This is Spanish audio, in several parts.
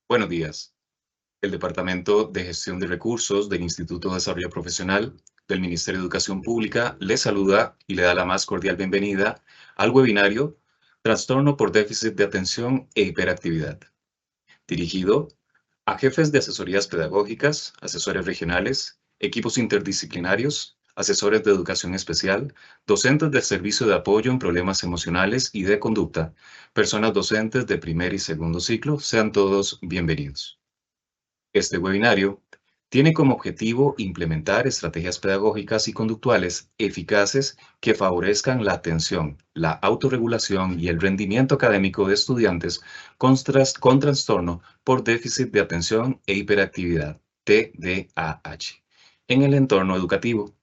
Buenos días. El Departamento de Gestión de Recursos del Instituto de Desarrollo Profesional del Ministerio de Educación Pública le saluda y le da la más cordial bienvenida al webinario Trastorno por déficit de atención e hiperactividad, dirigido a jefes de asesorías pedagógicas, asesores regionales, equipos interdisciplinarios, asesores de educación especial, docentes del servicio de apoyo en problemas emocionales y de conducta, personas docentes de primer y segundo ciclo, sean todos bienvenidos. Este webinario tiene como objetivo implementar estrategias pedagógicas y conductuales eficaces que favorezcan la atención, la autorregulación y el rendimiento académico de estudiantes con trastorno por déficit de atención e hiperactividad, TDAH, en el entorno educativo.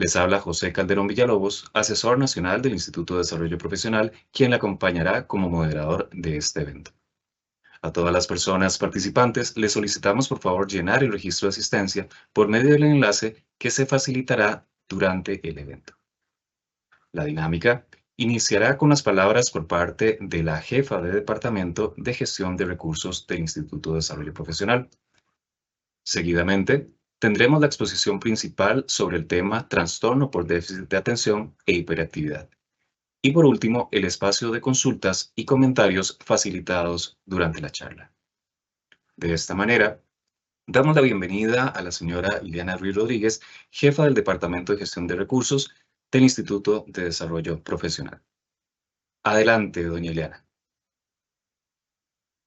Les habla José Calderón Villalobos, asesor nacional del Instituto de Desarrollo Profesional, quien le acompañará como moderador de este evento. A todas las personas participantes les solicitamos por favor llenar el registro de asistencia por medio del enlace que se facilitará durante el evento. La dinámica iniciará con las palabras por parte de la jefa de Departamento de Gestión de Recursos del Instituto de Desarrollo Profesional. Seguidamente, tendremos la exposición principal sobre el tema Trastorno por déficit de atención e hiperactividad. Y por último, el espacio de consultas y comentarios facilitados durante la charla. De esta manera, damos la bienvenida a la señora Ileana Ruiz Rodríguez, jefa del Departamento de Gestión de Recursos del Instituto de Desarrollo Profesional. Adelante, doña Ileana.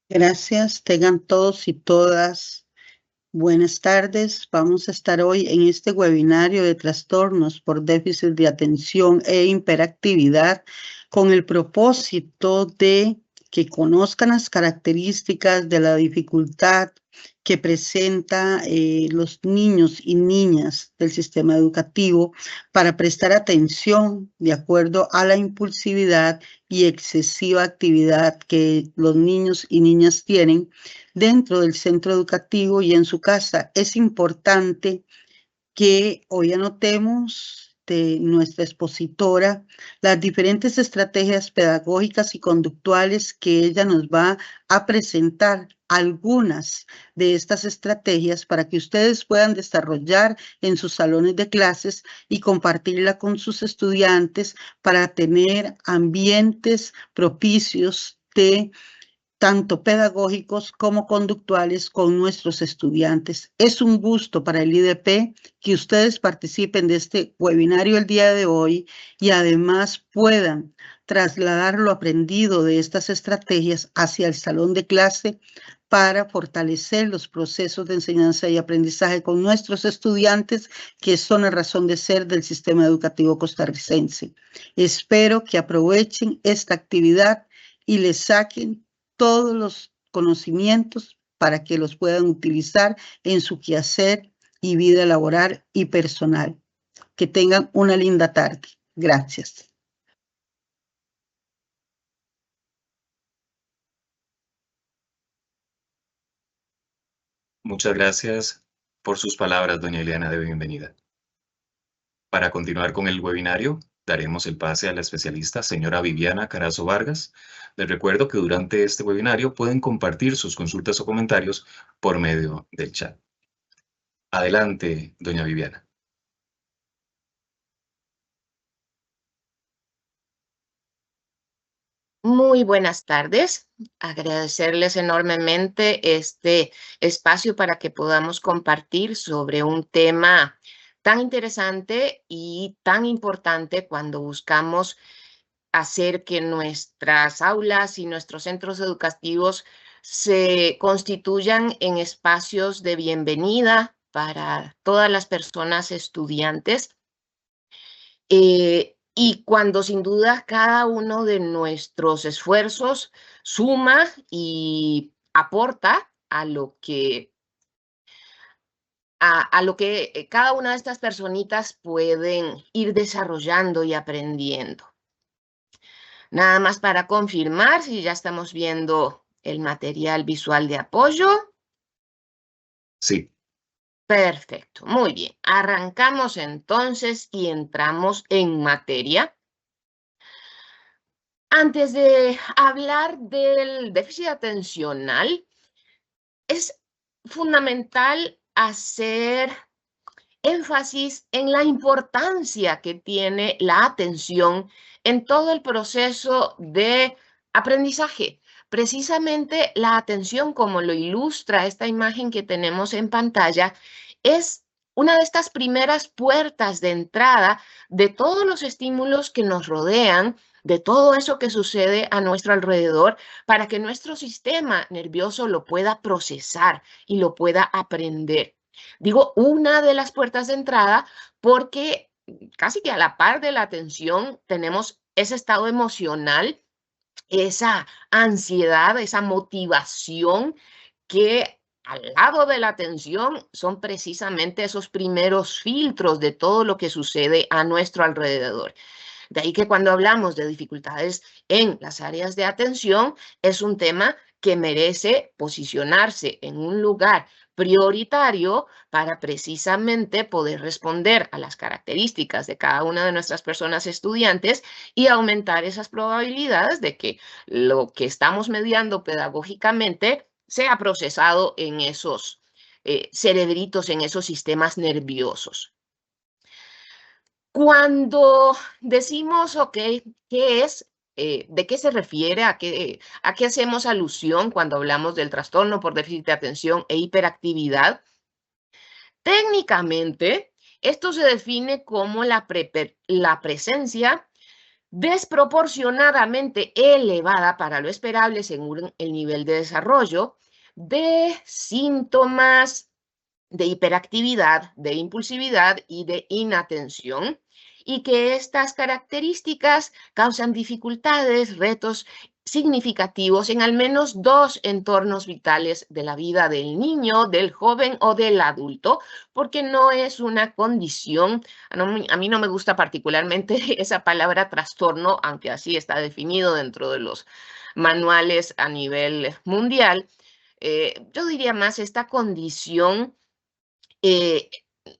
Gracias, tengan todos y todas buenas tardes. Vamos a estar hoy en este webinario de trastornos por déficit de atención e hiperactividad con el propósito de que conozcan las características de la dificultad que presenta los niños y niñas del sistema educativo para prestar atención de acuerdo a la impulsividad y excesiva actividad que los niños y niñas tienen dentro del centro educativo y en su casa. Es importante que hoy anotemos de nuestra expositora las diferentes estrategias pedagógicas y conductuales que ella nos va a presentar. Algunas de estas estrategias para que ustedes puedan desarrollar en sus salones de clases y compartirla con sus estudiantes para tener ambientes propicios de tanto pedagógicos como conductuales con nuestros estudiantes. Es un gusto para el IDP que ustedes participen de este webinario el día de hoy y además puedan trasladar lo aprendido de estas estrategias hacia el salón de clase para fortalecer los procesos de enseñanza y aprendizaje con nuestros estudiantes, que son la razón de ser del sistema educativo costarricense. Espero que aprovechen esta actividad y les saquen todos los conocimientos para que los puedan utilizar en su quehacer y vida laboral y personal. Que tengan una linda tarde. Gracias. Muchas gracias por sus palabras, doña Ileana, de bienvenida. Para continuar con el webinario, daremos el pase a la especialista, señora Viviana Carazo Vargas. Les recuerdo que durante este webinario pueden compartir sus consultas o comentarios por medio del chat. Adelante, doña Viviana. Muy buenas tardes. Agradecerles enormemente este espacio para que podamos compartir sobre un tema tan interesante y tan importante cuando buscamos hacer que nuestras aulas y nuestros centros educativos se constituyan en espacios de bienvenida para todas las personas estudiantes. Y cuando sin duda cada uno de nuestros esfuerzos suma y aporta a lo que cada una de estas personitas pueden ir desarrollando y aprendiendo. Nada más para confirmar si ya estamos viendo el material visual de apoyo. Sí. Perfecto, muy bien. Arrancamos entonces y entramos en materia. Antes de hablar del déficit atencional, es fundamental hacer énfasis en la importancia que tiene la atención en todo el proceso de aprendizaje. Precisamente la atención, como lo ilustra esta imagen que tenemos en pantalla, es una de estas primeras puertas de entrada de todos los estímulos que nos rodean, de todo eso que sucede a nuestro alrededor, para que nuestro sistema nervioso lo pueda procesar y lo pueda aprender. Digo una de las puertas de entrada porque casi que a la par de la atención tenemos ese estado emocional, esa ansiedad, esa motivación que al lado de la atención son precisamente esos primeros filtros de todo lo que sucede a nuestro alrededor. De ahí que cuando hablamos de dificultades en las áreas de atención, es un tema que merece posicionarse en un lugar prioritario para precisamente poder responder a las características de cada una de nuestras personas estudiantes y aumentar esas probabilidades de que lo que estamos mediando pedagógicamente sea procesado en esos cerebritos, en esos sistemas nerviosos. Cuando decimos, ok, ¿qué es? ¿De qué se refiere? ¿A qué hacemos alusión cuando hablamos del trastorno por déficit de atención e hiperactividad? Técnicamente, esto se define como la presencia desproporcionadamente elevada para lo esperable según el nivel de desarrollo de síntomas de hiperactividad, de impulsividad y de inatención, y que estas características causan dificultades, retos significativos en al menos 2 entornos vitales de la vida del niño, del joven o del adulto, porque no es una condición, a mí no me gusta particularmente esa palabra trastorno, aunque así está definido dentro de los manuales a nivel mundial. Yo diría más esta condición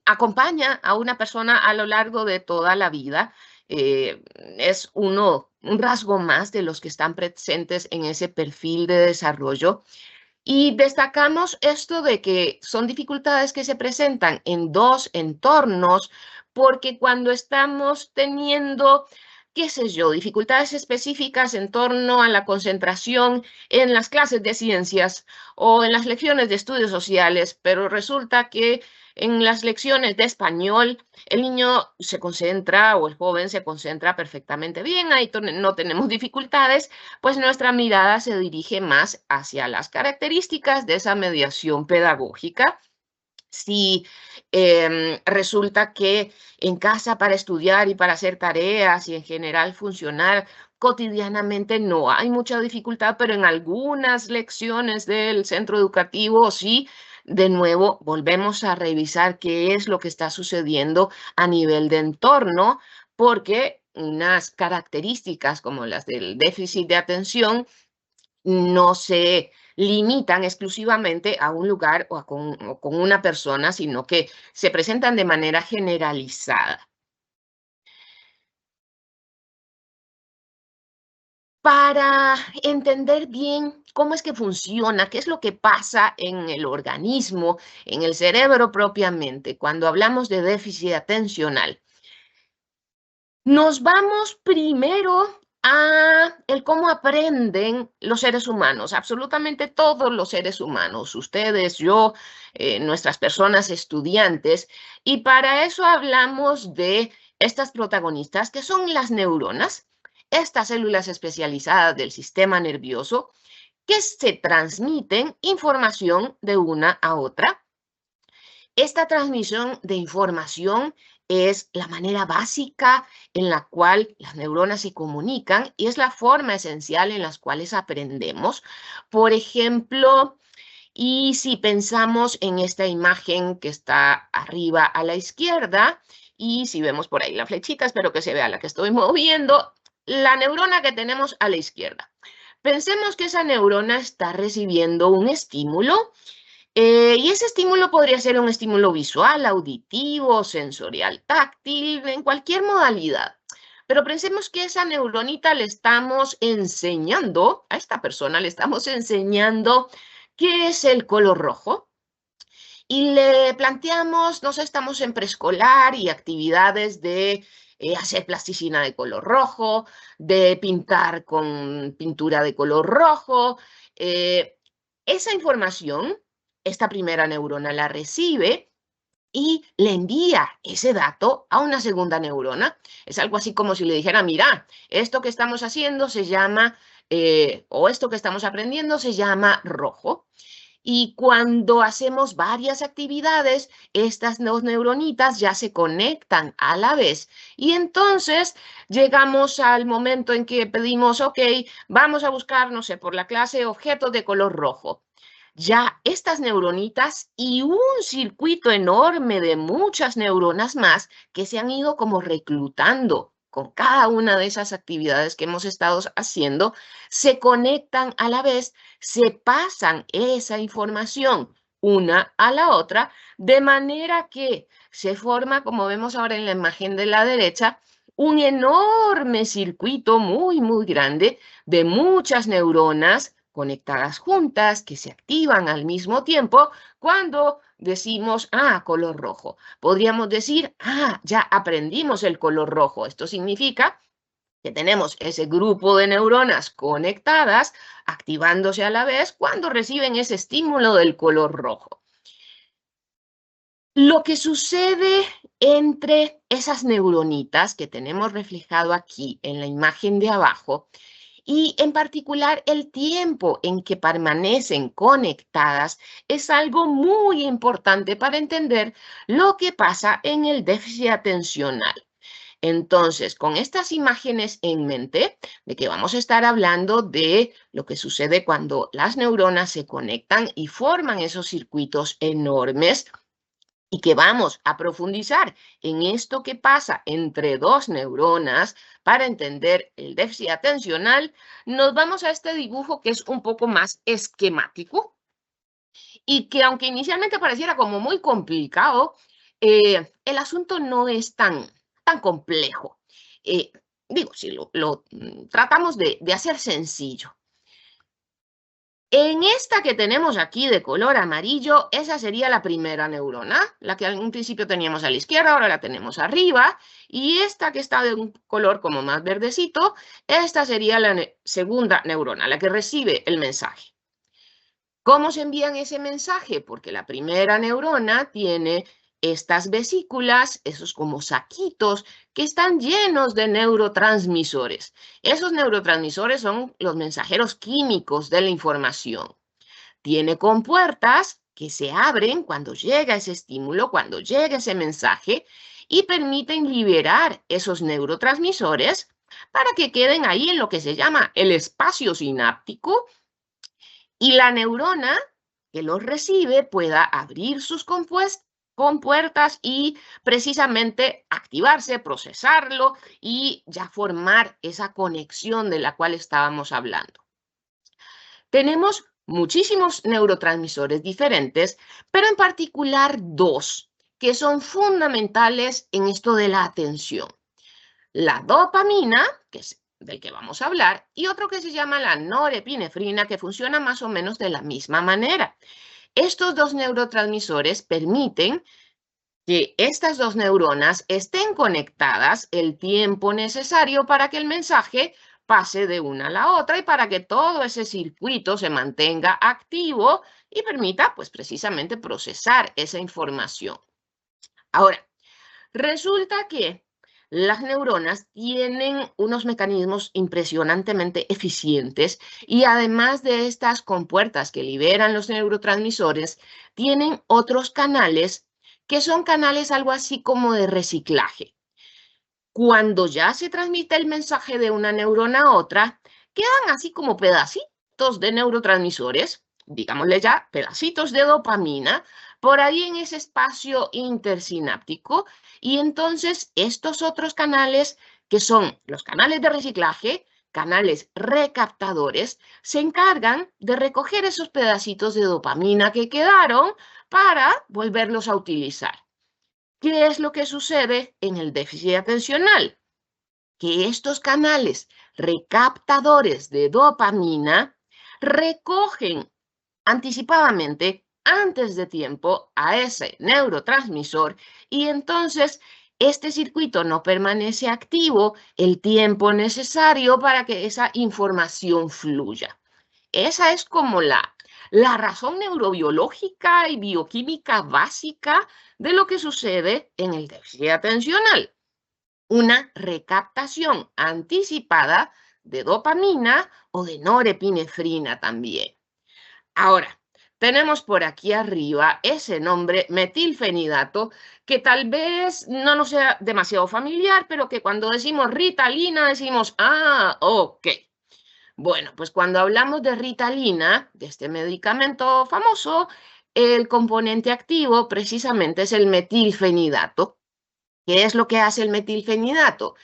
acompaña a una persona a lo largo de toda la vida. Es un rasgo más de los que están presentes en ese perfil de desarrollo. Y destacamos esto de que son dificultades que se presentan en 2 entornos, porque cuando estamos teniendo, qué sé yo, dificultades específicas en torno a la concentración en las clases de ciencias o en las lecciones de estudios sociales, pero resulta que en las lecciones de español el niño se concentra o el joven se concentra perfectamente bien, ahí no tenemos dificultades, pues nuestra mirada se dirige más hacia las características de esa mediación pedagógica. Si resulta que en casa para estudiar y para hacer tareas y en general funcionar cotidianamente no hay mucha dificultad, pero en algunas lecciones del centro educativo sí, de nuevo volvemos a revisar qué es lo que está sucediendo a nivel de entorno, porque unas características como las del déficit de atención no se limitan exclusivamente a un lugar o con una persona, sino que se presentan de manera generalizada. Para entender bien cómo es que funciona, qué es lo que pasa en el organismo, en el cerebro propiamente, cuando hablamos de déficit atencional, nos vamos primero a el cómo aprenden los seres humanos, absolutamente todos los seres humanos, ustedes, yo, nuestras personas estudiantes, y para eso hablamos de estas protagonistas que son las neuronas, estas células especializadas del sistema nervioso que se transmiten información de una a otra. Esta transmisión de información es la manera básica en la cual las neuronas se comunican y es la forma esencial en las cuales aprendemos. Por ejemplo, y si pensamos en esta imagen que está arriba a la izquierda, y si vemos por ahí la flechita, espero que se vea la que estoy moviendo, la neurona que tenemos a la izquierda. Pensemos que esa neurona está recibiendo un estímulo y ese estímulo podría ser un estímulo visual, auditivo, sensorial, táctil, en cualquier modalidad. Pero pensemos que esa neuronita le estamos enseñando, a esta persona le estamos enseñando ¿qué es el color rojo? Y le planteamos, no sé, estamos en preescolar y actividades de hacer plasticina de color rojo, de pintar con pintura de color rojo. Esa información, esta primera neurona la recibe y le envía ese dato a una segunda neurona. Es algo así como si le dijera, mira, esto que estamos haciendo se llama, o esto que estamos aprendiendo se llama rojo. Y cuando hacemos varias actividades, estas dos neuronitas ya se conectan a la vez. Y entonces llegamos al momento en que pedimos, ok, vamos a buscar, no sé, por la clase objetos de color rojo. Ya estas neuronitas y un circuito enorme de muchas neuronas más que se han ido como reclutando con cada una de esas actividades que hemos estado haciendo, se conectan a la vez, se pasan esa información una a la otra, de manera que se forma, como vemos ahora en la imagen de la derecha, un enorme circuito muy grande de muchas neuronas conectadas juntas que se activan al mismo tiempo cuando decimos, color rojo. Podríamos decir, ya aprendimos el color rojo. Esto significa que tenemos ese grupo de neuronas conectadas, activándose a la vez cuando reciben ese estímulo del color rojo. Lo que sucede entre esas neuronitas que tenemos reflejado aquí en la imagen de abajo, y en particular el tiempo en que permanecen conectadas, es algo muy importante para entender lo que pasa en el déficit atencional. Entonces, con estas imágenes en mente, de que vamos a estar hablando de lo que sucede cuando las neuronas se conectan y forman esos circuitos enormes, y que vamos a profundizar en esto que pasa entre dos neuronas para entender el déficit atencional, nos vamos a este dibujo que es un poco más esquemático y que aunque inicialmente pareciera como muy complicado, el asunto no es tan complejo. Digo, si lo tratamos de hacer sencillo. En esta que tenemos aquí de color amarillo, esa sería la primera neurona, la que en un principio teníamos a la izquierda, ahora la tenemos arriba, y esta que está de un color como más verdecito, esta sería la segunda neurona, la que recibe el mensaje. ¿Cómo se envían ese mensaje? Porque la primera neurona tiene estas vesículas, esos como saquitos que están llenos de neurotransmisores. Esos neurotransmisores son los mensajeros químicos de la información. Tiene compuertas que se abren cuando llega ese estímulo, cuando llega ese mensaje y permiten liberar esos neurotransmisores para que queden ahí en lo que se llama el espacio sináptico y la neurona que los recibe pueda abrir sus compuertas y precisamente activarse, procesarlo y ya formar esa conexión de la cual estábamos hablando. Tenemos muchísimos neurotransmisores diferentes, pero en particular dos que son fundamentales en esto de la atención. La dopamina, que es del que vamos a hablar, y otro que se llama la norepinefrina, que funciona más o menos de la misma manera. Estos dos neurotransmisores permiten que estas dos neuronas estén conectadas el tiempo necesario para que el mensaje pase de una a la otra y para que todo ese circuito se mantenga activo y permita, pues, precisamente procesar esa información. Ahora, resulta que las neuronas tienen unos mecanismos impresionantemente eficientes y además de estas compuertas que liberan los neurotransmisores, tienen otros canales que son canales algo así como de reciclaje. Cuando ya se transmite el mensaje de una neurona a otra, quedan así como pedacitos de neurotransmisores, digámosle ya, pedacitos de dopamina, por ahí en ese espacio intersináptico. Y entonces estos otros canales, que son los canales de reciclaje, canales recaptadores, se encargan de recoger esos pedacitos de dopamina que quedaron para volverlos a utilizar. ¿Qué es lo que sucede en el déficit atencional? Que estos canales recaptadores de dopamina recogen anticipadamente, antes de tiempo, a ese neurotransmisor y entonces este circuito no permanece activo el tiempo necesario para que esa información fluya. Esa es como la razón neurobiológica y bioquímica básica de lo que sucede en el déficit atencional. Una recaptación anticipada de dopamina o de norepinefrina también. Ahora, tenemos por aquí arriba ese nombre metilfenidato que tal vez no nos sea demasiado familiar, pero que cuando decimos Ritalina decimos, ah, ok. Bueno, pues cuando hablamos de Ritalina, de este medicamento famoso, el componente activo precisamente es el metilfenidato. ¿Qué es lo que hace el metilfenidato?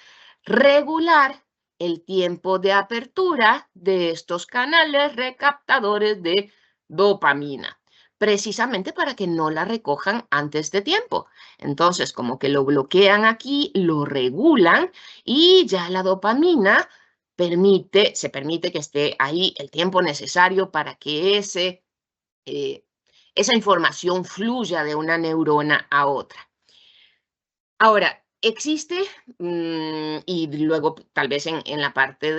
Regular el tiempo de apertura de estos canales recaptadores de dopamina, precisamente para que no la recojan antes de tiempo. Entonces, como que lo bloquean aquí, lo regulan y ya la dopamina se permite que esté ahí el tiempo necesario para que esa información fluya de una neurona a otra. Ahora, existe, y luego tal vez en la parte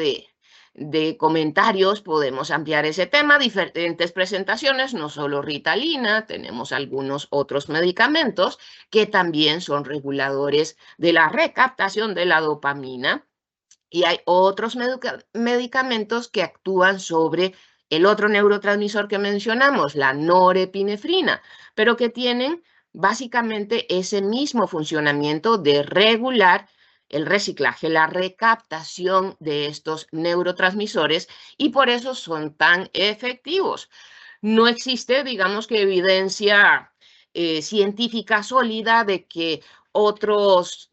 de comentarios podemos ampliar ese tema, diferentes presentaciones, no solo Ritalina, tenemos algunos otros medicamentos que también son reguladores de la recaptación de la dopamina y hay otros medicamentos que actúan sobre el otro neurotransmisor que mencionamos, la norepinefrina, pero que tienen básicamente ese mismo funcionamiento de regular el reciclaje, la recaptación de estos neurotransmisores y por eso son tan efectivos. No existe, digamos que evidencia científica sólida de que otros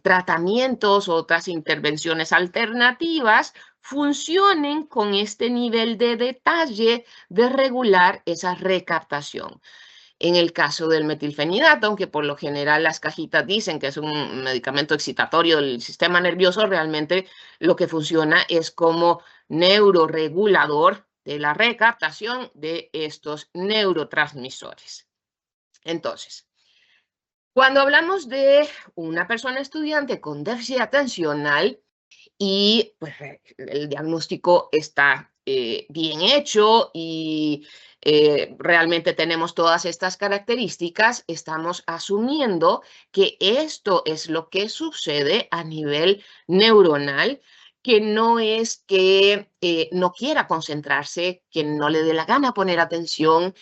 tratamientos, otras intervenciones alternativas funcionen con este nivel de detalle de regular esa recaptación. En el caso del metilfenidato, aunque por lo general las cajitas dicen que es un medicamento excitatorio del sistema nervioso, realmente lo que funciona es como neuroregulador de la recaptación de estos neurotransmisores. Entonces, cuando hablamos de una persona estudiante con déficit atencional y pues, el diagnóstico está bien hecho y realmente tenemos todas estas características, estamos asumiendo que esto es lo que sucede a nivel neuronal, que no es que no quiera concentrarse, que no le dé la gana poner atención,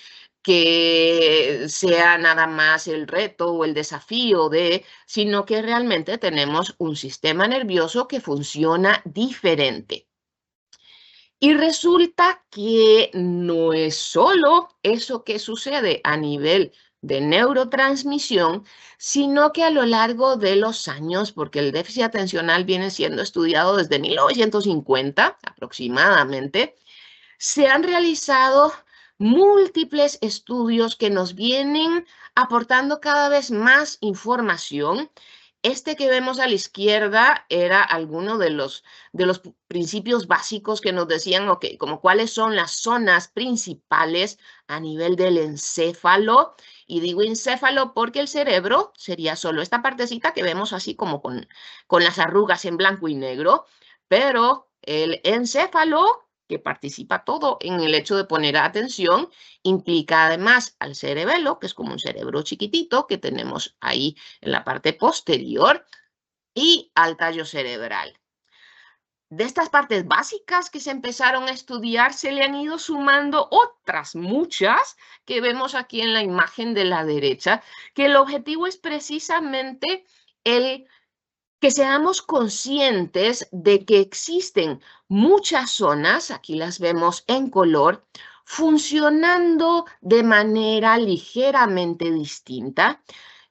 que sea nada más el reto o el desafío sino que realmente tenemos un sistema nervioso que funciona diferente. Y resulta que no es solo eso que sucede a nivel de neurotransmisión, sino que a lo largo de los años, porque el déficit atencional viene siendo estudiado desde 1950 aproximadamente, se han realizado múltiples estudios que nos vienen aportando cada vez más información. Este que vemos a la izquierda era alguno de los principios básicos que nos decían, ok, como cuáles son las zonas principales a nivel del encéfalo. Y digo encéfalo porque el cerebro sería solo esta partecita que vemos así como con las arrugas en blanco y negro, pero el encéfalo, que participa todo en el hecho de poner atención, implica además al cerebelo, que es como un cerebro chiquitito que tenemos ahí en la parte posterior, y al tallo cerebral. De estas partes básicas que se empezaron a estudiar, se le han ido sumando otras muchas que vemos aquí en la imagen de la derecha, que el objetivo es precisamente el que seamos conscientes de que existen muchas zonas, aquí las vemos en color, funcionando de manera ligeramente distinta,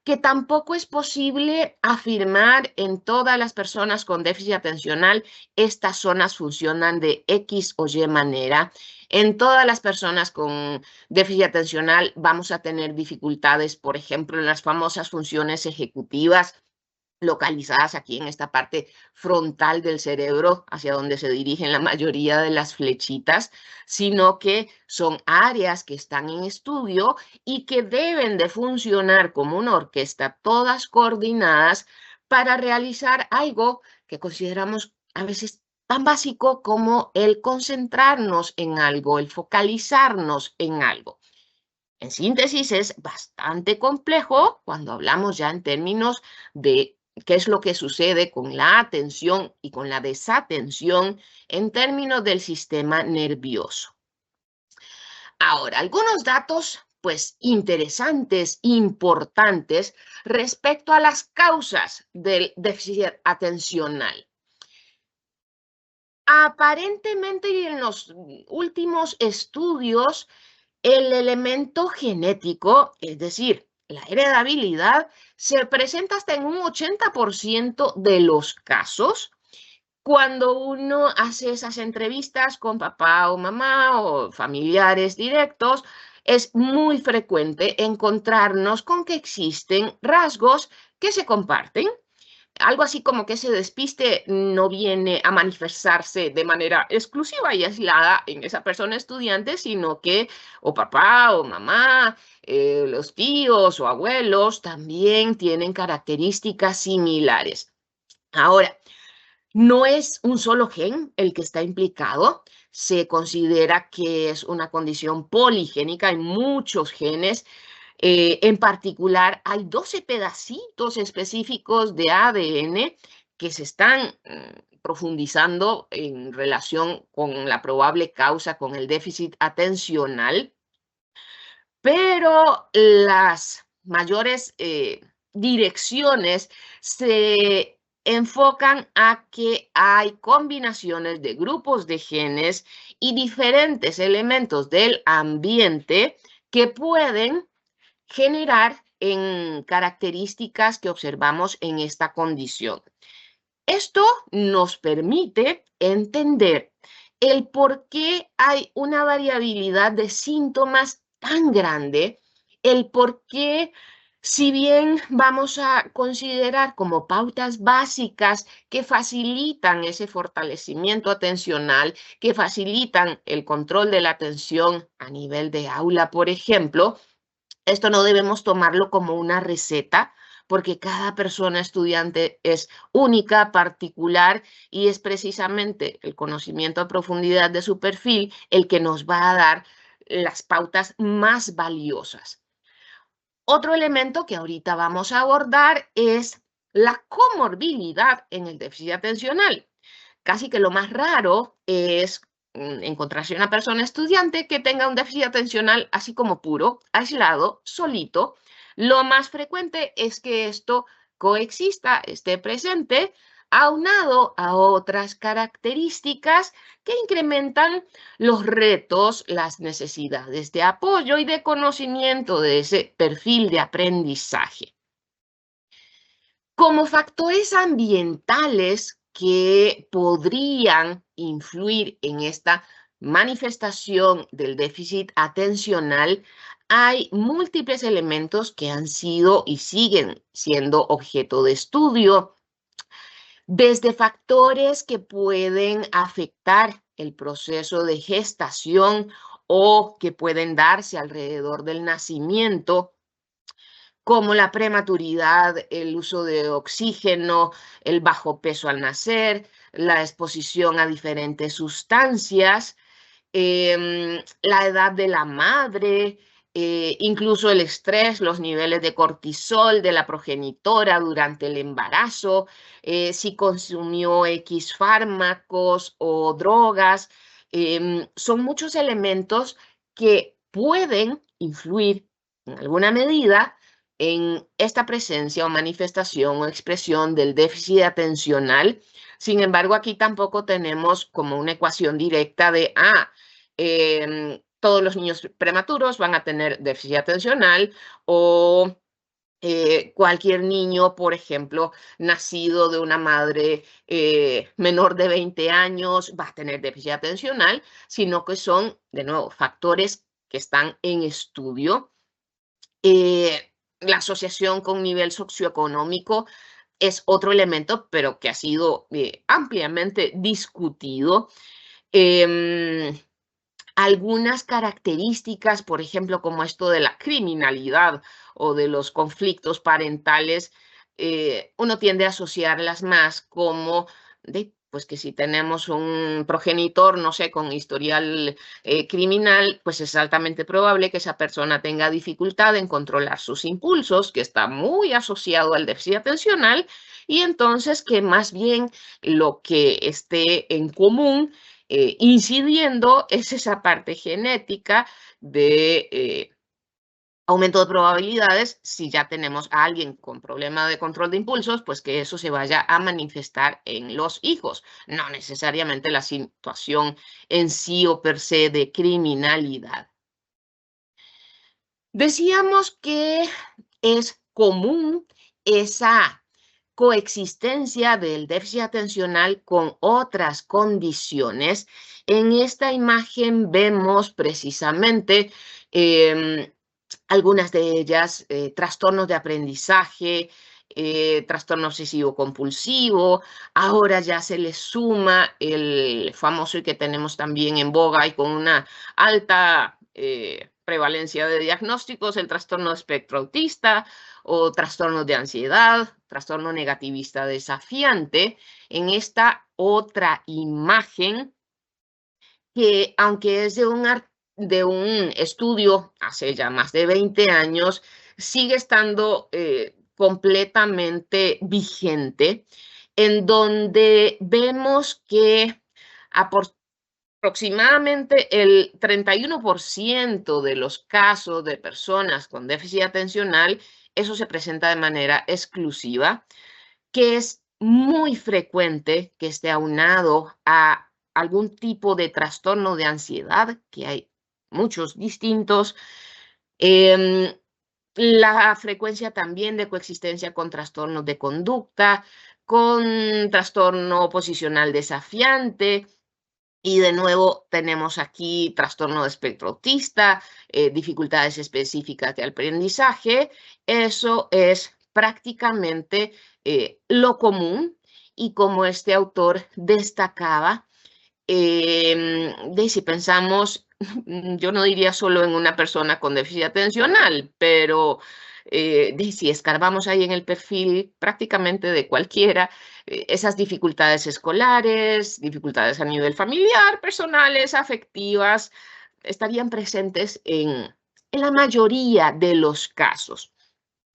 que tampoco es posible afirmar en todas las personas con déficit atencional, estas zonas funcionan de X o Y manera. En todas las personas con déficit atencional vamos a tener dificultades, por ejemplo, en las famosas funciones ejecutivas, localizadas aquí en esta parte frontal del cerebro, hacia donde se dirigen la mayoría de las flechitas, sino que son áreas que están en estudio y que deben de funcionar como una orquesta, todas coordinadas para realizar algo que consideramos a veces tan básico como el concentrarnos en algo, el focalizarnos en algo. En síntesis, es bastante complejo cuando hablamos ya en términos de qué es lo que sucede con la atención y con la desatención en términos del sistema nervioso. Ahora, algunos datos pues interesantes, importantes respecto a las causas del déficit atencional. Aparentemente, y en los últimos estudios, el elemento genético, es decir, la heredabilidad, se presenta hasta en un 80% de los casos cuando uno hace esas entrevistas con papá o mamá o familiares directos. Es muy frecuente encontrarnos con que existen rasgos que se comparten. Algo así como que ese despiste no viene a manifestarse de manera exclusiva y aislada en esa persona estudiante, sino que o papá o mamá, los tíos o abuelos también tienen características similares. Ahora, no es un solo gen el que está implicado. Se considera que es una condición poligénica, hay muchos genes. En particular, hay 12 pedacitos específicos de ADN que se están profundizando en relación con la probable causa con el déficit atencional, pero las mayores direcciones se enfocan a que hay combinaciones de grupos de genes y diferentes elementos del ambiente que pueden generar en características que observamos en esta condición. Esto nos permite entender el por qué hay una variabilidad de síntomas tan grande, el por qué, si bien vamos a considerar como pautas básicas que facilitan ese fortalecimiento atencional, que facilitan el control de la atención a nivel de aula, por ejemplo, esto no debemos tomarlo como una receta, porque cada persona estudiante es única, particular, y es precisamente el conocimiento a profundidad de su perfil el que nos va a dar las pautas más valiosas. Otro elemento que ahorita vamos a abordar es la comorbilidad en el déficit atencional. Casi que lo más raro es encontrarse una persona estudiante que tenga un déficit atencional así como puro, aislado, solito. Lo más frecuente es que esto coexista, esté presente, aunado a otras características que incrementan los retos, las necesidades de apoyo y de conocimiento de ese perfil de aprendizaje. Como factores ambientales que podrían influir en esta manifestación del déficit atencional, hay múltiples elementos que han sido y siguen siendo objeto de estudio, desde factores que pueden afectar el proceso de gestación o que pueden darse alrededor del nacimiento, como la prematuridad, el uso de oxígeno, el bajo peso al nacer, la exposición a diferentes sustancias, la edad de la madre, incluso el estrés, los niveles de cortisol de la progenitora durante el embarazo, si consumió X fármacos o drogas. Son muchos elementos que pueden influir en alguna medida en esta presencia o manifestación o expresión del déficit atencional. Sin embargo, aquí tampoco tenemos como una ecuación directa de, todos los niños prematuros van a tener déficit atencional o cualquier niño, por ejemplo, nacido de una madre menor de 20 años va a tener déficit atencional, sino que son, de nuevo, factores que están en estudio. La asociación con nivel socioeconómico es otro elemento, pero que ha sido ampliamente discutido. Algunas características, por ejemplo, como esto de la criminalidad o de los conflictos parentales, uno tiende a asociarlas más como pues que si tenemos un progenitor, no sé, con historial criminal, pues es altamente probable que esa persona tenga dificultad en controlar sus impulsos, que está muy asociado al déficit atencional, y entonces que más bien lo que esté en común incidiendo es esa parte genética de aumento de probabilidades. Si ya tenemos a alguien con problema de control de impulsos, pues que eso se vaya a manifestar en los hijos, no necesariamente la situación en sí o per se de criminalidad. Decíamos que es común esa coexistencia del déficit atencional con otras condiciones. En esta imagen vemos precisamente algunas de ellas, trastornos de aprendizaje, trastorno obsesivo-compulsivo. Ahora ya se le suma el famoso y que tenemos también en boga y con una alta prevalencia de diagnósticos, el trastorno espectro autista o trastornos de ansiedad, trastorno negativista desafiante. En esta otra imagen, que aunque es de un estudio hace ya más de 20 años, sigue estando completamente vigente, en donde vemos que aproximadamente el 31% de los casos de personas con déficit atencional, eso se presenta de manera exclusiva, que es muy frecuente que esté aunado a algún tipo de trastorno de ansiedad, que hay muchos distintos. La frecuencia también de coexistencia con trastornos de conducta, con trastorno posicional desafiante. Y de nuevo tenemos aquí trastorno de espectro autista, dificultades específicas de aprendizaje. Eso es prácticamente lo común, y como este autor destacaba, si pensamos, yo no diría solo en una persona con déficit atencional, pero si escarbamos ahí en el perfil prácticamente de cualquiera, esas dificultades escolares, dificultades a nivel familiar, personales, afectivas, estarían presentes en la mayoría de los casos.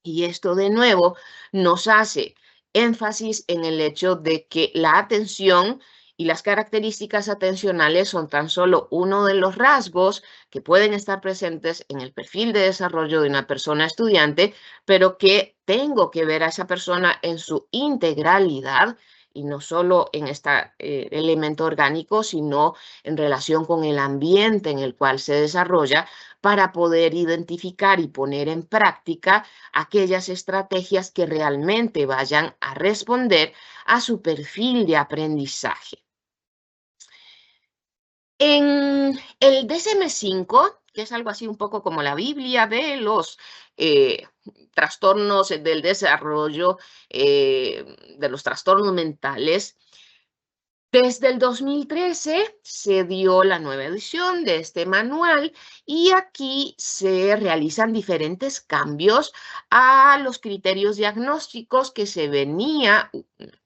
Y esto de nuevo nos hace énfasis en el hecho de que la atención y las características atencionales son tan solo uno de los rasgos que pueden estar presentes en el perfil de desarrollo de una persona estudiante, pero que tengo que ver a esa persona en su integralidad y no solo en este elemento orgánico, sino en relación con el ambiente en el cual se desarrolla, para poder identificar y poner en práctica aquellas estrategias que realmente vayan a responder a su perfil de aprendizaje. En el DSM-5, que es algo así un poco como la Biblia de los trastornos del desarrollo, de los trastornos mentales, desde el 2013 se dio la nueva edición de este manual, y aquí se realizan diferentes cambios a los criterios diagnósticos que se venía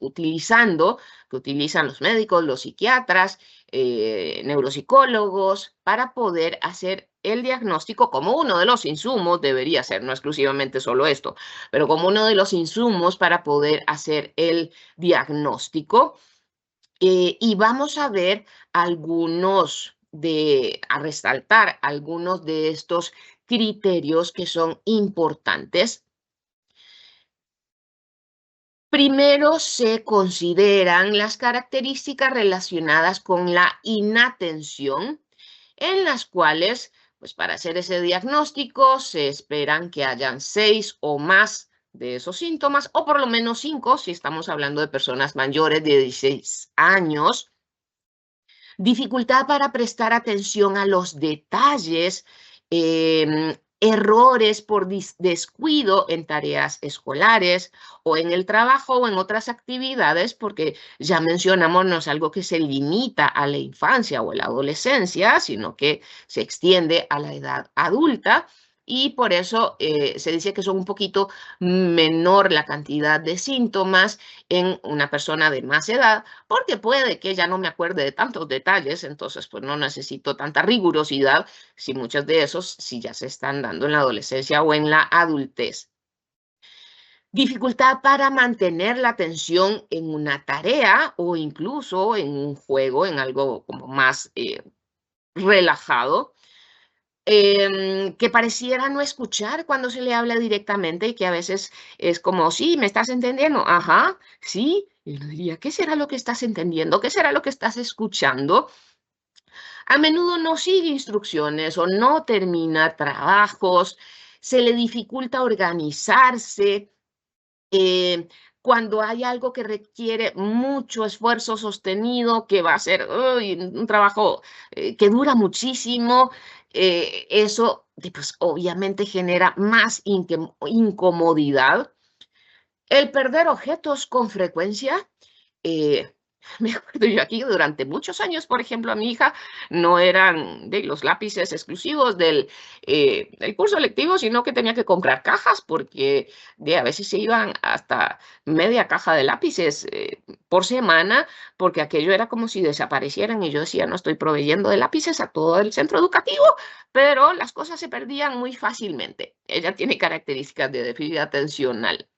utilizando, que utilizan los médicos, los psiquiatras, neuropsicólogos, para poder hacer el diagnóstico como uno de los insumos, debería ser, no exclusivamente solo esto, pero como uno de los insumos para poder hacer el diagnóstico. Y vamos a ver a resaltar algunos de estos criterios que son importantes. Primero se consideran las características relacionadas con la inatención, en las cuales, pues para hacer ese diagnóstico, se esperan que hayan 6 o más de esos síntomas, o por lo menos 5 si estamos hablando de personas mayores de 16 años. Dificultad para prestar atención a los detalles, errores por descuido en tareas escolares o en el trabajo o en otras actividades, porque ya mencionamos, no es algo que se limita a la infancia o a la adolescencia, sino que se extiende a la edad adulta. Y por eso se dice que son un poquito menor la cantidad de síntomas en una persona de más edad, porque puede que ya no me acuerde de tantos detalles, entonces pues no necesito tanta rigurosidad si muchos de esos sí ya se están dando en la adolescencia o en la adultez. Dificultad para mantener la atención en una tarea o incluso en un juego, en algo como más relajado. Que pareciera no escuchar cuando se le habla directamente y que a veces es como, sí, ¿me estás entendiendo? Ajá, sí. Y uno diría, ¿qué será lo que estás entendiendo? ¿Qué será lo que estás escuchando? A menudo no sigue instrucciones o no termina trabajos, se le dificulta organizarse. Cuando hay algo que requiere mucho esfuerzo sostenido, que va a ser un trabajo que dura muchísimo, eso pues, obviamente genera más incomodidad. El perder objetos con frecuencia. eh, Me acuerdo yo aquí durante muchos años, por ejemplo, a mi hija no eran de los lápices exclusivos del curso lectivo, sino que tenía que comprar cajas porque a veces se iban hasta media caja de lápices por semana, porque aquello era como si desaparecieran y yo decía, no estoy proveyendo de lápices a todo el centro educativo, pero las cosas se perdían muy fácilmente. Ella tiene características de déficit atencional.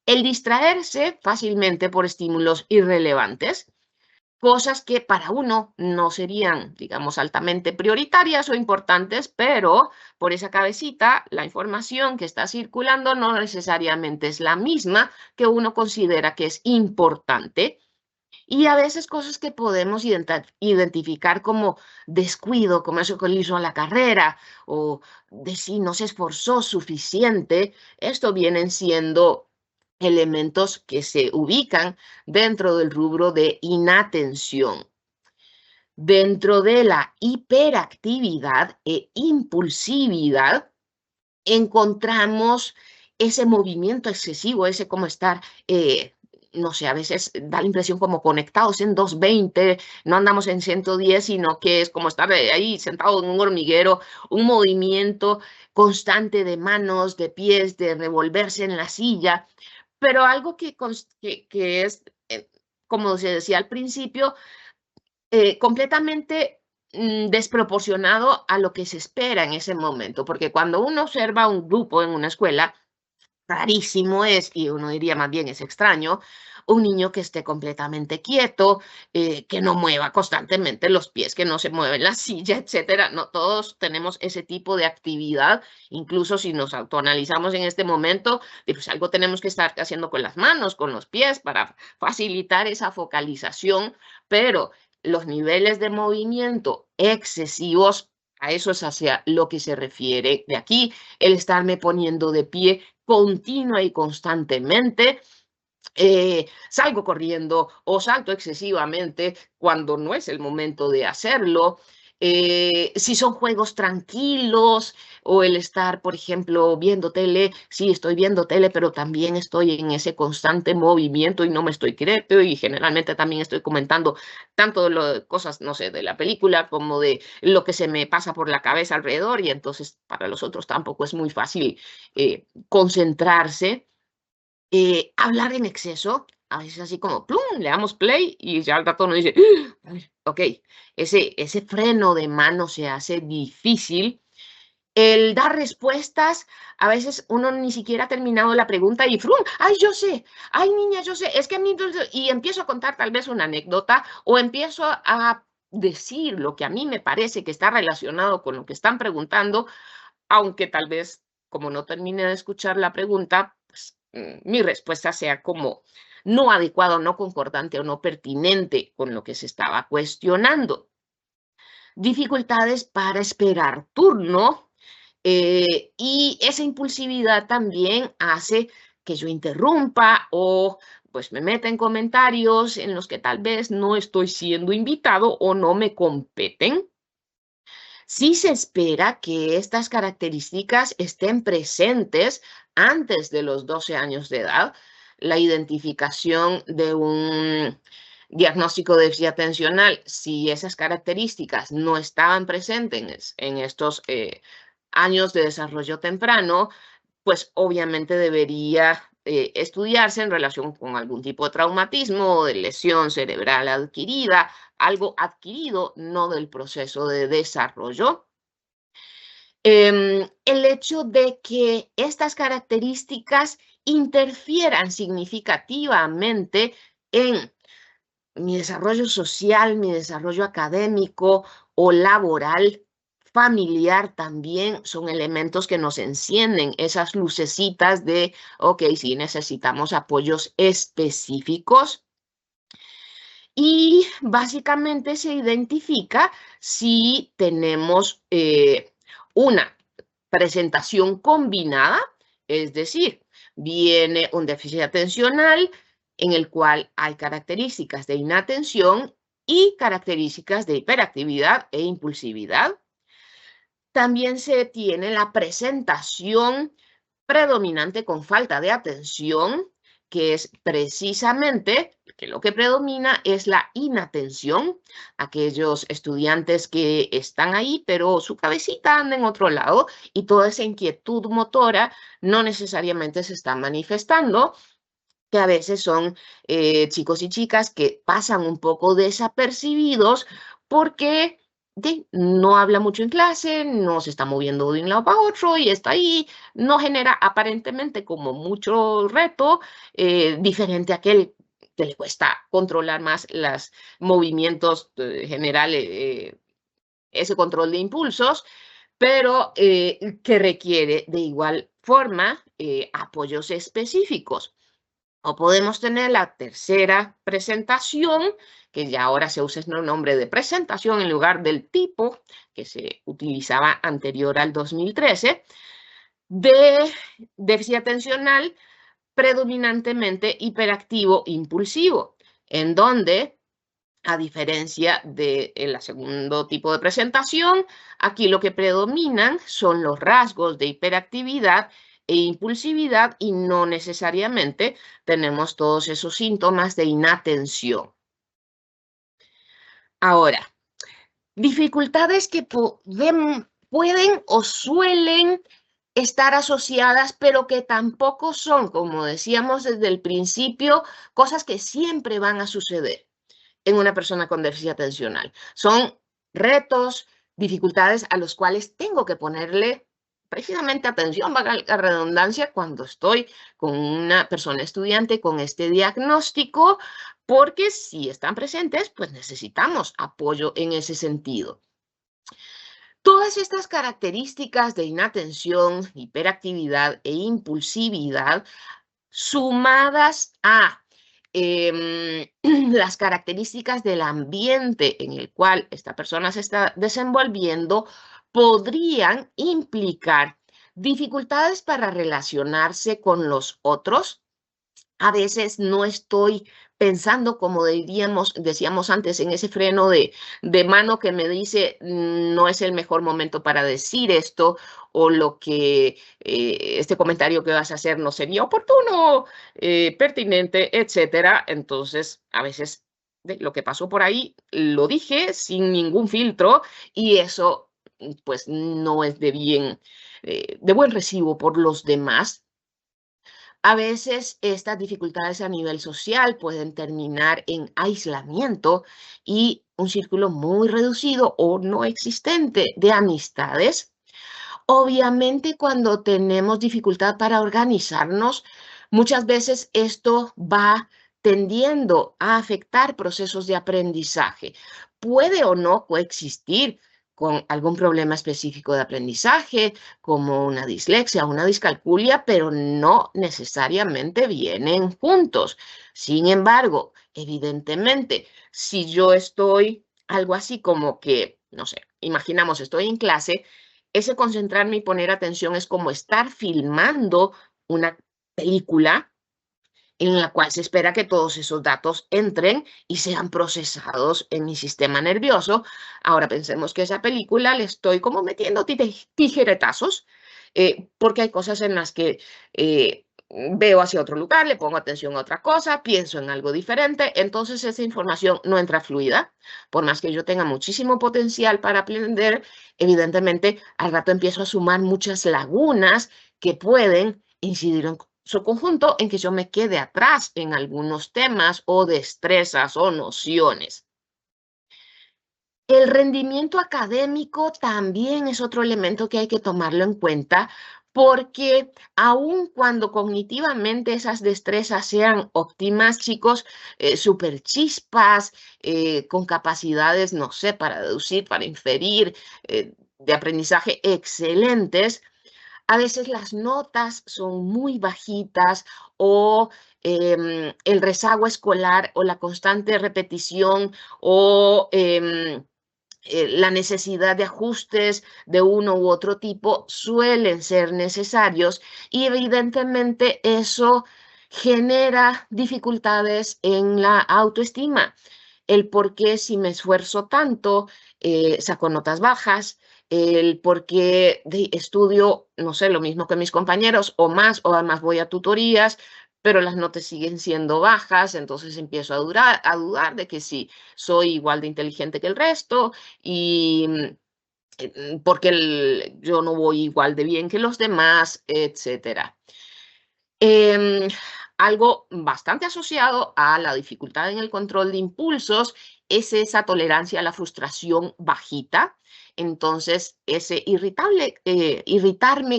El distraerse fácilmente por estímulos irrelevantes, cosas que para uno no serían, digamos, altamente prioritarias o importantes, pero por esa cabecita, la información que está circulando no necesariamente es la misma que uno considera que es importante. Y a veces cosas que podemos identificar como descuido, como eso que le hizo a la carrera, o de si no se esforzó suficiente, esto vienen siendo elementos que se ubican dentro del rubro de inatención. Dentro de la hiperactividad e impulsividad, encontramos ese movimiento excesivo, ese como estar, no sé, a veces da la impresión como conectados en 220, no andamos en 110, sino que es como estar ahí sentado en un hormiguero, un movimiento constante de manos, de pies, de revolverse en la silla. Pero algo que es, como se decía al principio, completamente desproporcionado a lo que se espera en ese momento, porque cuando uno observa un grupo en una escuela, rarísimo es, y uno diría más bien es extraño, un niño que esté completamente quieto, que no mueva constantemente los pies, que no se mueve en la silla, etcétera. No todos tenemos ese tipo de actividad, incluso si nos autoanalizamos en este momento, pues algo tenemos que estar haciendo con las manos, con los pies, para facilitar esa focalización, pero los niveles de movimiento excesivos, a eso es hacia lo que se refiere de aquí, el estarme poniendo de pie continua y constantemente, salgo corriendo o salto excesivamente cuando no es el momento de hacerlo. Si son juegos tranquilos o el estar, por ejemplo, viendo tele, sí estoy viendo tele, pero también estoy en ese constante movimiento y no me estoy quieto y generalmente también estoy comentando tanto de cosas, no sé, de la película como de lo que se me pasa por la cabeza alrededor y entonces para los otros tampoco es muy fácil concentrarse. Hablar en exceso, a veces así como, plum, le damos play y ya al rato uno dice, a ver, ok, ese freno de mano se hace difícil. El dar respuestas, a veces uno ni siquiera ha terminado la pregunta y ¡frum! ¡Ay, yo sé! ¡Ay, niña, yo sé! Es que a mí, y empiezo a contar tal vez una anécdota o empiezo a decir lo que a mí me parece que está relacionado con lo que están preguntando, aunque tal vez, como no termine de escuchar la pregunta, pues mi respuesta sea como no adecuada, no concordante o no pertinente con lo que se estaba cuestionando. Dificultades para esperar turno y esa impulsividad también hace que yo interrumpa o pues me meta en comentarios en los que tal vez no estoy siendo invitado o no me competen. Sí se espera que estas características estén presentes antes de los 12 años de edad. La identificación de un diagnóstico de déficit atencional, si esas características no estaban presentes en estos años de desarrollo temprano, pues obviamente debería estudiarse en relación con algún tipo de traumatismo o de lesión cerebral adquirida, algo adquirido, no del proceso de desarrollo. El hecho de que estas características interfieran significativamente en mi desarrollo social, mi desarrollo académico o laboral, familiar también, son elementos que nos encienden esas lucecitas de, ok, sí necesitamos apoyos específicos. Y básicamente se identifica si tenemos una presentación combinada, es decir, viene un déficit atencional en el cual hay características de inatención y características de hiperactividad e impulsividad. También se tiene la presentación predominante con falta de atención, que es precisamente que lo que predomina es la inatención. Aquellos estudiantes que están ahí, pero su cabecita anda en otro lado y toda esa inquietud motora no necesariamente se está manifestando, que a veces son chicos y chicas que pasan un poco desapercibidos porque no habla mucho en clase, no se está moviendo de un lado para otro y está ahí, no genera aparentemente como mucho reto, diferente a aquel que le cuesta controlar más los movimientos generales, ese control de impulsos, pero que requiere de igual forma apoyos específicos. O podemos tener la tercera presentación, que ya ahora se usa el nombre de presentación en lugar del tipo que se utilizaba anterior al 2013, de déficit atencional predominantemente hiperactivo impulsivo, en donde, a diferencia del segundo tipo de presentación, aquí lo que predominan son los rasgos de hiperactividad e impulsividad y no necesariamente tenemos todos esos síntomas de inatención. Ahora, dificultades que pueden o suelen estar asociadas, pero que tampoco son, como decíamos desde el principio, cosas que siempre van a suceder en una persona con déficit atencional. Son retos, dificultades a los cuales tengo que ponerle precisamente atención, valga la redundancia, cuando estoy con una persona estudiante con este diagnóstico, porque si están presentes, pues necesitamos apoyo en ese sentido. Todas estas características de inatención, hiperactividad e impulsividad, sumadas a las características del ambiente en el cual esta persona se está desenvolviendo, podrían implicar dificultades para relacionarse con los otros. A veces no estoy pensando, como decíamos antes, en ese freno de mano que me dice no es el mejor momento para decir esto, o lo que este comentario que vas a hacer no sería oportuno, pertinente, etcétera. Entonces, a veces lo que pasó por ahí lo dije sin ningún filtro y eso pues no es de buen recibo por los demás. A veces estas dificultades a nivel social pueden terminar en aislamiento y un círculo muy reducido o no existente de amistades. Obviamente, cuando tenemos dificultad para organizarnos, muchas veces esto va tendiendo a afectar procesos de aprendizaje. Puede o no coexistir con algún problema específico de aprendizaje, como una dislexia o una discalculia, pero no necesariamente vienen juntos. Sin embargo, evidentemente, si yo estoy algo así como que, no sé, imaginamos, estoy en clase, ese concentrarme y poner atención es como estar filmando una película en la cual se espera que todos esos datos entren y sean procesados en mi sistema nervioso. Ahora pensemos que esa película le estoy como metiendo tijeretazos, porque hay cosas en las que veo hacia otro lugar, le pongo atención a otra cosa, pienso en algo diferente, entonces esa información no entra fluida. Por más que yo tenga muchísimo potencial para aprender, evidentemente al rato empiezo a sumar muchas lagunas que pueden incidir en su conjunto en que yo me quede atrás en algunos temas o destrezas o nociones. El rendimiento académico también es otro elemento que hay que tomarlo en cuenta, porque aun cuando cognitivamente esas destrezas sean óptimas, chicos, súper chispas, con capacidades, no sé, para deducir, para inferir, de aprendizaje excelentes, a veces las notas son muy bajitas o el rezago escolar o la constante repetición o la necesidad de ajustes de uno u otro tipo suelen ser necesarios y evidentemente eso genera dificultades en la autoestima. El por qué si me esfuerzo tanto, saco notas bajas, el por qué estudio, no sé, lo mismo que mis compañeros o además voy a tutorías, pero las notas siguen siendo bajas, entonces empiezo a dudar de que si soy igual de inteligente que el resto y porque yo no voy igual de bien que los demás, etcétera. Algo bastante asociado a la dificultad en el control de impulsos es esa tolerancia a la frustración bajita. Entonces, ese irritarme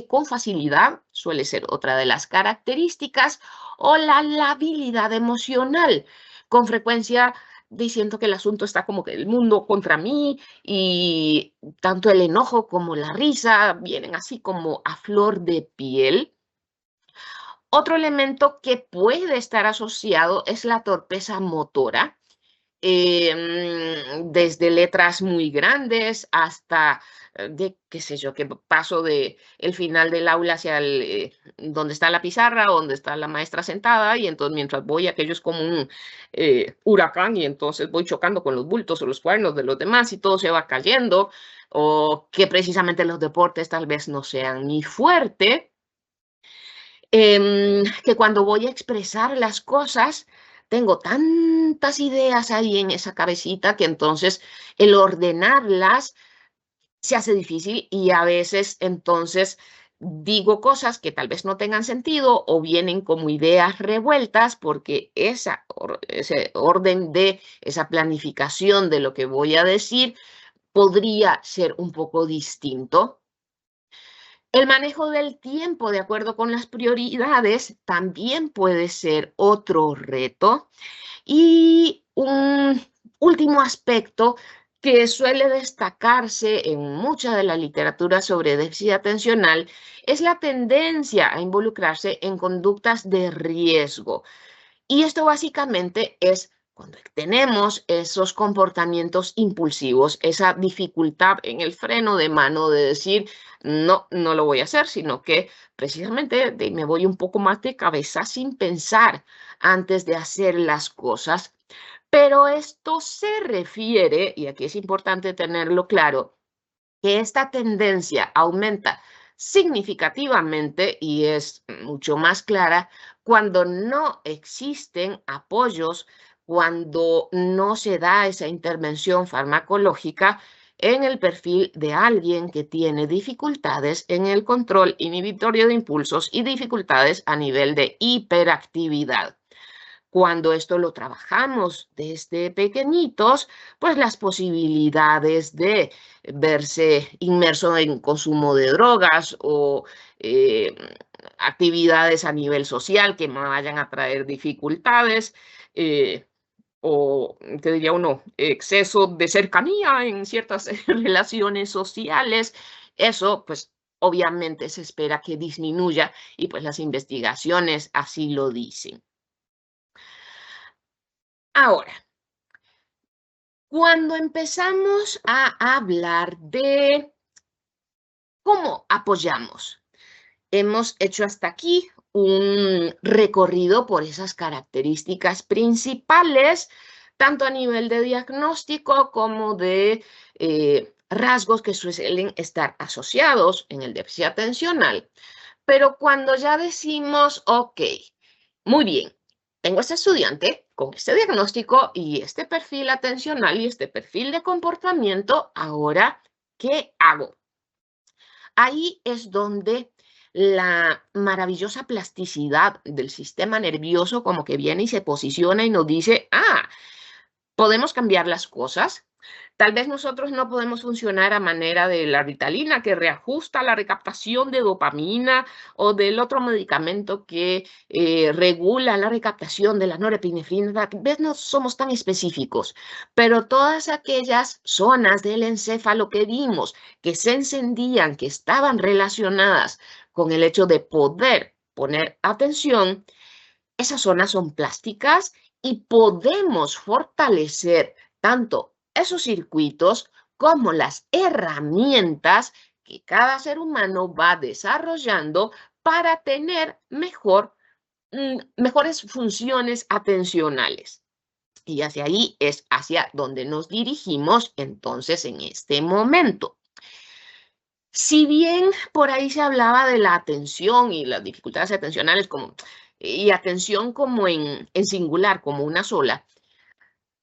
con facilidad suele ser otra de las características, o la labilidad emocional. Con frecuencia diciendo que el asunto está como que el mundo contra mí y tanto el enojo como la risa vienen así como a flor de piel. Otro elemento que puede estar asociado es la torpeza motora, desde letras muy grandes hasta qué sé yo, que paso de el final del aula hacia donde está la pizarra, donde está la maestra sentada, y entonces mientras voy, aquello es como un huracán, y entonces voy chocando con los bultos o los cuadernos de los demás y todo se va cayendo, o que precisamente los deportes tal vez no sean mi fuerte. Que cuando voy a expresar las cosas, tengo tantas ideas ahí en esa cabecita que entonces el ordenarlas se hace difícil y a veces entonces digo cosas que tal vez no tengan sentido o vienen como ideas revueltas porque ese orden de esa planificación de lo que voy a decir podría ser un poco distinto. El manejo del tiempo de acuerdo con las prioridades también puede ser otro reto. Y un último aspecto que suele destacarse en mucha de la literatura sobre déficit atencional es la tendencia a involucrarse en conductas de riesgo. Y esto básicamente es cuando tenemos esos comportamientos impulsivos, esa dificultad en el freno de mano de decir, no, no lo voy a hacer, sino que precisamente me voy un poco más de cabeza sin pensar antes de hacer las cosas. Pero esto se refiere, y aquí es importante tenerlo claro, que esta tendencia aumenta significativamente y es mucho más clara cuando no existen apoyos, cuando no se da esa intervención farmacológica en el perfil de alguien que tiene dificultades en el control inhibitorio de impulsos y dificultades a nivel de hiperactividad. Cuando esto lo trabajamos desde pequeñitos, pues las posibilidades de verse inmerso en consumo de drogas o actividades a nivel social que me vayan a traer dificultades, o, ¿qué diría uno?, exceso de cercanía en ciertas relaciones sociales, eso pues obviamente se espera que disminuya y pues las investigaciones así lo dicen. Ahora, cuando empezamos a hablar de cómo apoyamos, hemos hecho hasta aquí un recorrido por esas características principales, tanto a nivel de diagnóstico como de rasgos que suelen estar asociados en el déficit atencional. Pero cuando ya decimos, ok, muy bien, tengo a este estudiante con este diagnóstico y este perfil atencional y este perfil de comportamiento, ahora, ¿qué hago? Ahí es donde la maravillosa plasticidad del sistema nervioso como que viene y se posiciona y nos dice, podemos cambiar las cosas. Tal vez nosotros no podemos funcionar a manera de la Ritalina, que reajusta la recaptación de dopamina, o del otro medicamento que regula la recaptación de la norepinefrina. Tal vez no somos tan específicos, pero todas aquellas zonas del encéfalo que vimos que se encendían, que estaban relacionadas con el hecho de poder poner atención, esas zonas son plásticas y podemos fortalecer tanto esos circuitos como las herramientas que cada ser humano va desarrollando para tener mejores funciones atencionales. Y hacia ahí es hacia donde nos dirigimos entonces en este momento. Si bien por ahí se hablaba de la atención y las dificultades atencionales y atención como en singular, como una sola,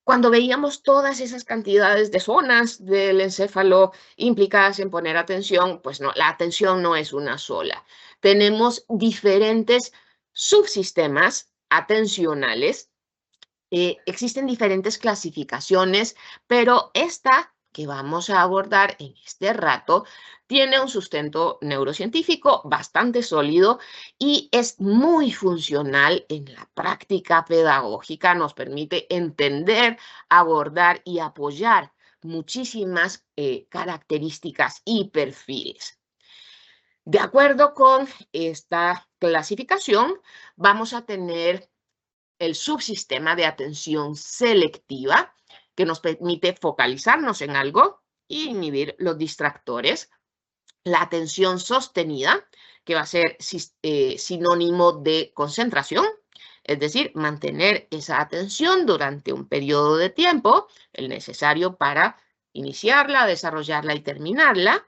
cuando veíamos todas esas cantidades de zonas del encéfalo implicadas en poner atención, pues no, la atención no es una sola. Tenemos diferentes subsistemas atencionales. Existen diferentes clasificaciones, pero esta que vamos a abordar en este rato tiene un sustento neurocientífico bastante sólido y es muy funcional en la práctica pedagógica. Nos permite entender, abordar y apoyar muchísimas características y perfiles. De acuerdo con esta clasificación, vamos a tener el subsistema de atención selectiva, que nos permite focalizarnos en algo e inhibir los distractores. La atención sostenida, que va a ser sinónimo de concentración, es decir, mantener esa atención durante un periodo de tiempo, el necesario para iniciarla, desarrollarla y terminarla.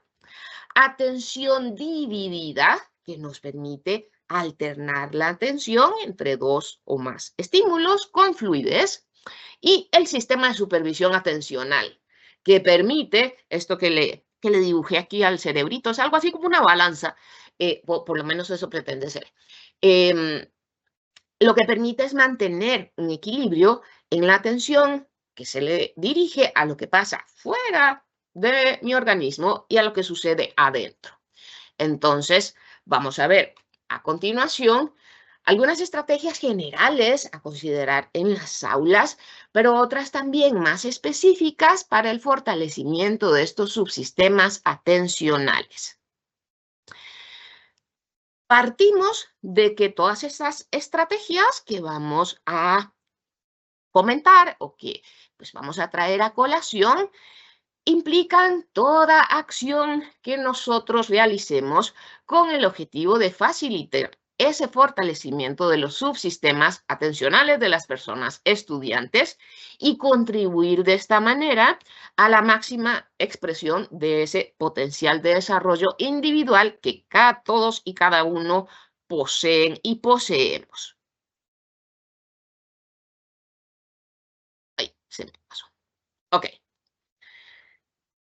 Atención dividida, que nos permite alternar la atención entre dos o más estímulos con fluidez. Y el sistema de supervisión atencional, que permite esto que le dibujé aquí al cerebrito, es algo así como una balanza, por lo menos eso pretende ser. Lo que permite es mantener un equilibrio en la atención que se le dirige a lo que pasa fuera de mi organismo y a lo que sucede adentro. Entonces, vamos a ver a continuación algunas estrategias generales a considerar en las aulas, pero otras también más específicas para el fortalecimiento de estos subsistemas atencionales. Partimos de que todas esas estrategias que vamos a comentar o que pues vamos a traer a colación implican toda acción que nosotros realicemos con el objetivo de facilitar ese fortalecimiento de los subsistemas atencionales de las personas estudiantes y contribuir de esta manera a la máxima expresión de ese potencial de desarrollo individual que todos y cada uno poseen y poseemos. Ahí se me pasó. Ok.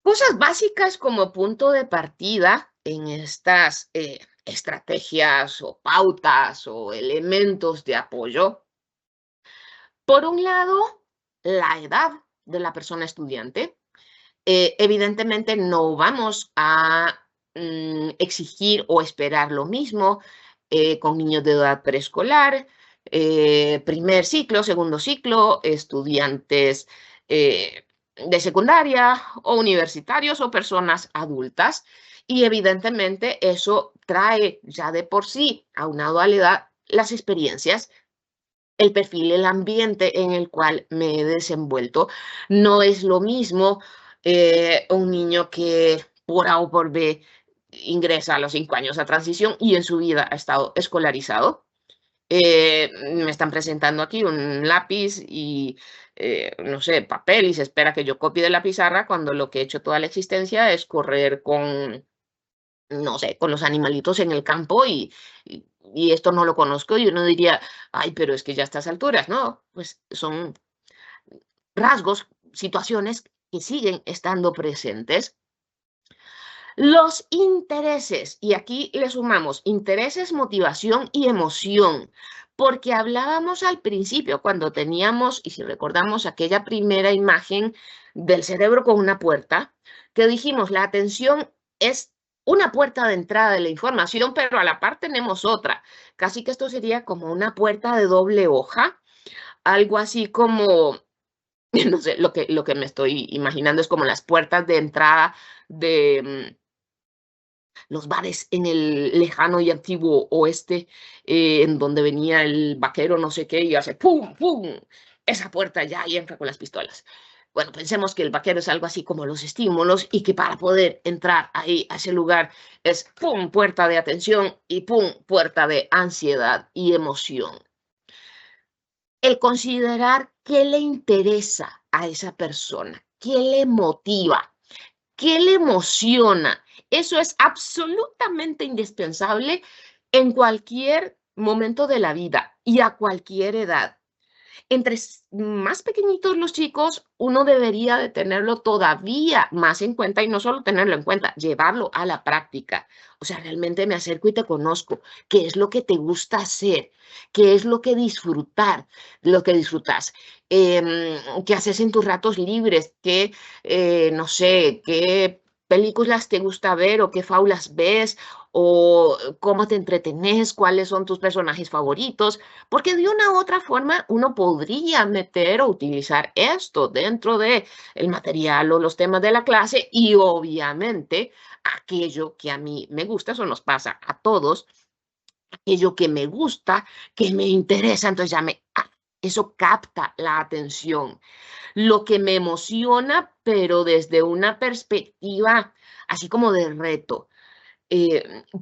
Cosas básicas como punto de partida en estas estrategias o pautas o elementos de apoyo. Por un lado, la edad de la persona estudiante. Evidentemente no vamos a exigir o esperar lo mismo con niños de edad preescolar, primer ciclo, segundo ciclo, estudiantes de secundaria o universitarios o personas adultas. Y evidentemente eso trae ya de por sí, aunado a la edad, las experiencias, el perfil, el ambiente en el cual me he desenvuelto. No es lo mismo un niño que por A o por B ingresa a los 5 años a transición y en su vida ha estado escolarizado. Me están presentando aquí un lápiz y, no sé, papel y se espera que yo copie de la pizarra cuando lo que he hecho toda la existencia es correr con, no sé, con los animalitos en el campo y esto no lo conozco y uno diría, ay, pero es que ya a estas alturas, ¿no? Pues son rasgos, situaciones que siguen estando presentes. Los intereses, y aquí le sumamos intereses, motivación y emoción, porque hablábamos al principio cuando teníamos, y si recordamos aquella primera imagen del cerebro con una puerta, que dijimos la atención es una puerta de entrada de la información, pero a la par tenemos otra. Casi que esto sería como una puerta de doble hoja, algo así como, no sé, lo que me estoy imaginando es como las puertas de entrada de los bares en el lejano y antiguo oeste, en donde venía el vaquero no sé qué y hace pum, pum, esa puerta ya y entra con las pistolas. Bueno, pensemos que el vaquero es algo así como los estímulos y que para poder entrar ahí a ese lugar es pum, puerta de atención y pum, puerta de ansiedad y emoción. El considerar qué le interesa a esa persona, qué le motiva, ¿qué le emociona? Eso es absolutamente indispensable en cualquier momento de la vida y a cualquier edad. Entre más pequeñitos los chicos, uno debería de tenerlo todavía más en cuenta y no solo tenerlo en cuenta, llevarlo a la práctica. O sea, realmente me acerco y te conozco. ¿Qué es lo que te gusta hacer? ¿Qué es lo que lo que disfrutas? ¿Qué haces en tus ratos libres? ¿Qué, no sé, qué películas te gusta ver o qué faulas ves? ¿O cómo te entretenes? ¿Cuáles son tus personajes favoritos? Porque de una u otra forma uno podría meter o utilizar esto dentro de el material o los temas de la clase y obviamente aquello que a mí me gusta, eso nos pasa a todos, aquello que me gusta, que me interesa, entonces eso capta la atención. Lo que me emociona, pero desde una perspectiva así como de reto.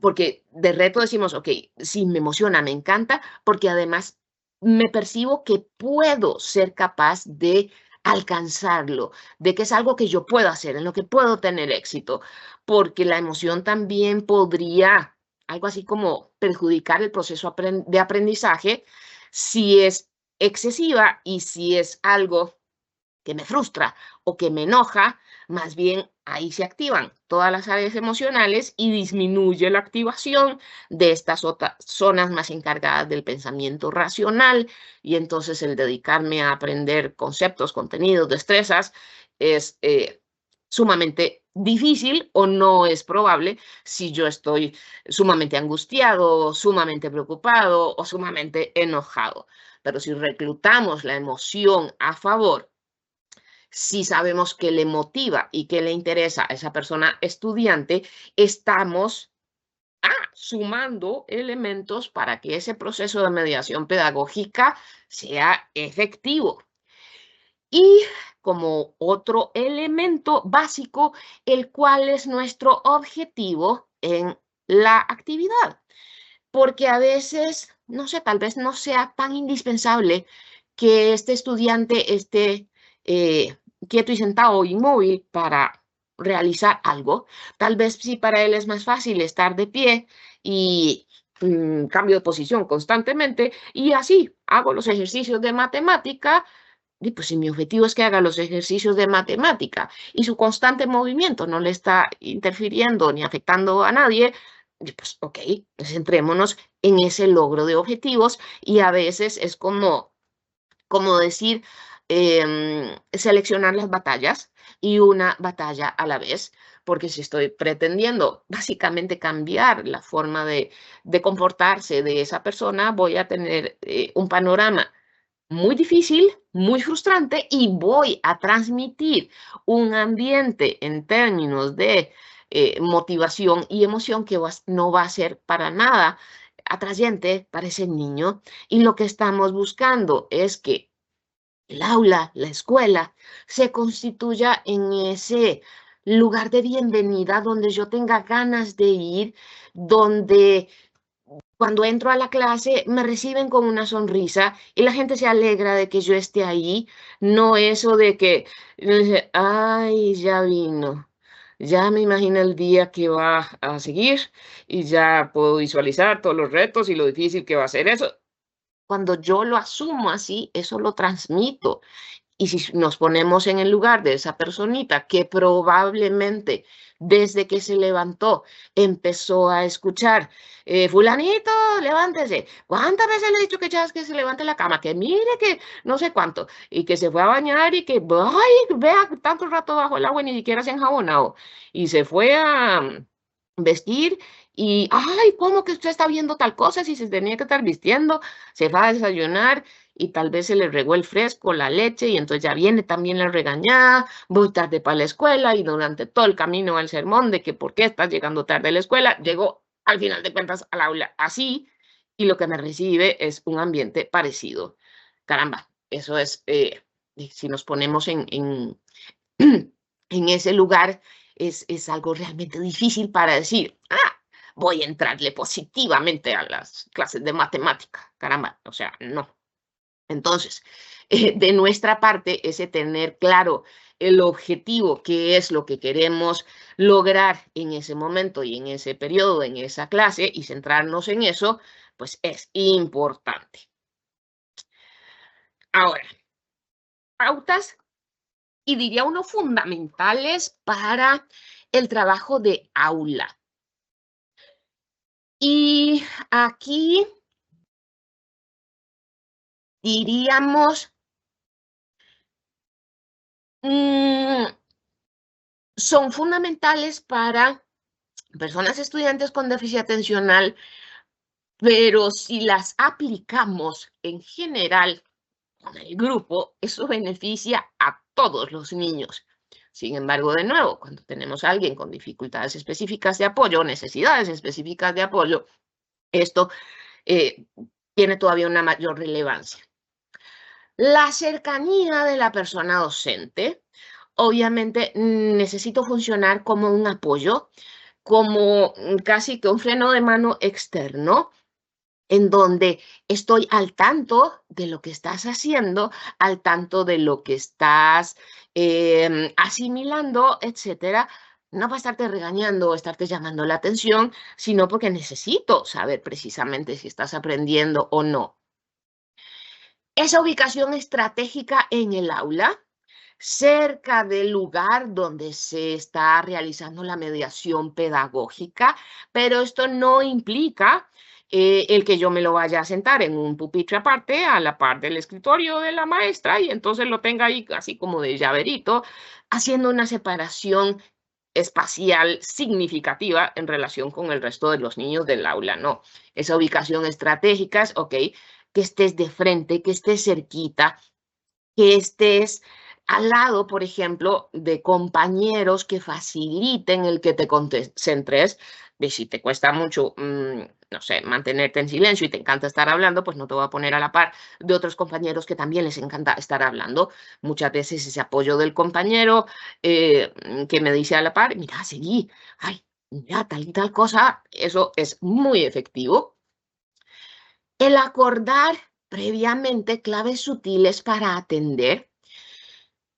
Porque de reto decimos, ok, sí, me emociona, me encanta, porque además me percibo que puedo ser capaz de alcanzarlo, de que es algo que yo puedo hacer, en lo que puedo tener éxito, porque la emoción también podría, algo así como perjudicar el proceso de aprendizaje si es excesiva y si es algo que me frustra o que me enoja, más bien ahí se activan todas las áreas emocionales y disminuye la activación de estas otras zonas más encargadas del pensamiento racional y entonces el dedicarme a aprender conceptos, contenidos, destrezas es sumamente difícil o no es probable si yo estoy sumamente angustiado, sumamente preocupado o sumamente enojado. Pero si reclutamos la emoción a favor, si sabemos que le motiva y que le interesa a esa persona estudiante, estamos sumando elementos para que ese proceso de mediación pedagógica sea efectivo. Y como otro elemento básico, el cual es nuestro objetivo en la actividad. Porque a veces, no sé, tal vez no sea tan indispensable que este estudiante esté quieto y sentado o inmóvil para realizar algo. Tal vez sí para él es más fácil estar de pie y cambio de posición constantemente y así hago los ejercicios de matemática. Y pues si mi objetivo es que haga los ejercicios de matemática y su constante movimiento no le está interfiriendo ni afectando a nadie, pues ok, centrémonos en ese logro de objetivos y a veces es como decir, seleccionar las batallas y una batalla a la vez, porque si estoy pretendiendo básicamente cambiar la forma de comportarse de esa persona, voy a tener un panorama muy difícil, muy frustrante y voy a transmitir un ambiente en términos de motivación y emoción que no va a ser para nada atrayente para ese niño. Y lo que estamos buscando es que el aula, la escuela, se constituya en ese lugar de bienvenida, donde yo tenga ganas de ir, donde cuando entro a la clase me reciben con una sonrisa y la gente se alegra de que yo esté ahí, no eso de que, ay, ya vino, ya me imagino el día que va a seguir y ya puedo visualizar todos los retos y lo difícil que va a ser eso. Cuando yo lo asumo así, eso lo transmito. Y si nos ponemos en el lugar de esa personita que probablemente desde que se levantó empezó a escuchar, fulanito, levántese, ¿cuántas veces le he dicho que ya es que se levante la cama? Que mire que no sé cuánto, y que se fue a bañar y que, ay, vea tanto rato bajo el agua y ni siquiera se ha enjabonado, y se fue a vestir y, ay, ¿cómo que usted está viendo tal cosa si se tenía que estar vistiendo? Se va a desayunar y tal vez se le regó el fresco, la leche, y entonces ya viene también la regañada, voy tarde para la escuela, y durante todo el camino al sermón de que por qué estás llegando tarde a la escuela, llegó al final de cuentas al aula así, y lo que me recibe es un ambiente parecido. Caramba, eso es, si nos ponemos en ese lugar, es algo realmente difícil para decir, voy a entrarle positivamente a las clases de matemática. Caramba, o sea, no. Entonces, de nuestra parte, ese tener claro el objetivo, qué es lo que queremos lograr en ese momento y en ese periodo, en esa clase, y centrarnos en eso, pues es importante. Ahora, pautas y diría uno fundamentales para el trabajo de aula. Y aquí diríamos, son fundamentales para personas estudiantes con déficit atencional, pero si las aplicamos en general con el grupo, eso beneficia a todos los niños. Sin embargo, de nuevo, cuando tenemos a alguien con dificultades específicas de apoyo, necesidades específicas de apoyo, esto tiene todavía una mayor relevancia. La cercanía de la persona docente, obviamente necesito funcionar como un apoyo, como casi que un freno de mano externo, en donde estoy al tanto de lo que estás haciendo, al tanto de lo que estás asimilando, etcétera. No para estarte regañando o estarte llamando la atención, sino porque necesito saber precisamente si estás aprendiendo o no. Esa ubicación estratégica en el aula, cerca del lugar donde se está realizando la mediación pedagógica, pero esto no implica el que yo me lo vaya a sentar en un pupitre aparte, a la par del escritorio de la maestra, y entonces lo tenga ahí así como de llaverito, haciendo una separación espacial significativa en relación con el resto de los niños del aula, no. Esa ubicación estratégica es, ok, que estés de frente, que estés cerquita, que estés al lado, por ejemplo, de compañeros que faciliten el que te concentres. Y si te cuesta mucho, no sé, mantenerte en silencio y te encanta estar hablando, pues no te voy a poner a la par de otros compañeros que también les encanta estar hablando. Muchas veces ese apoyo del compañero que me dice a la par, mira, seguí, ay, mira, tal y tal cosa, eso es muy efectivo. El acordar previamente claves sutiles para atender.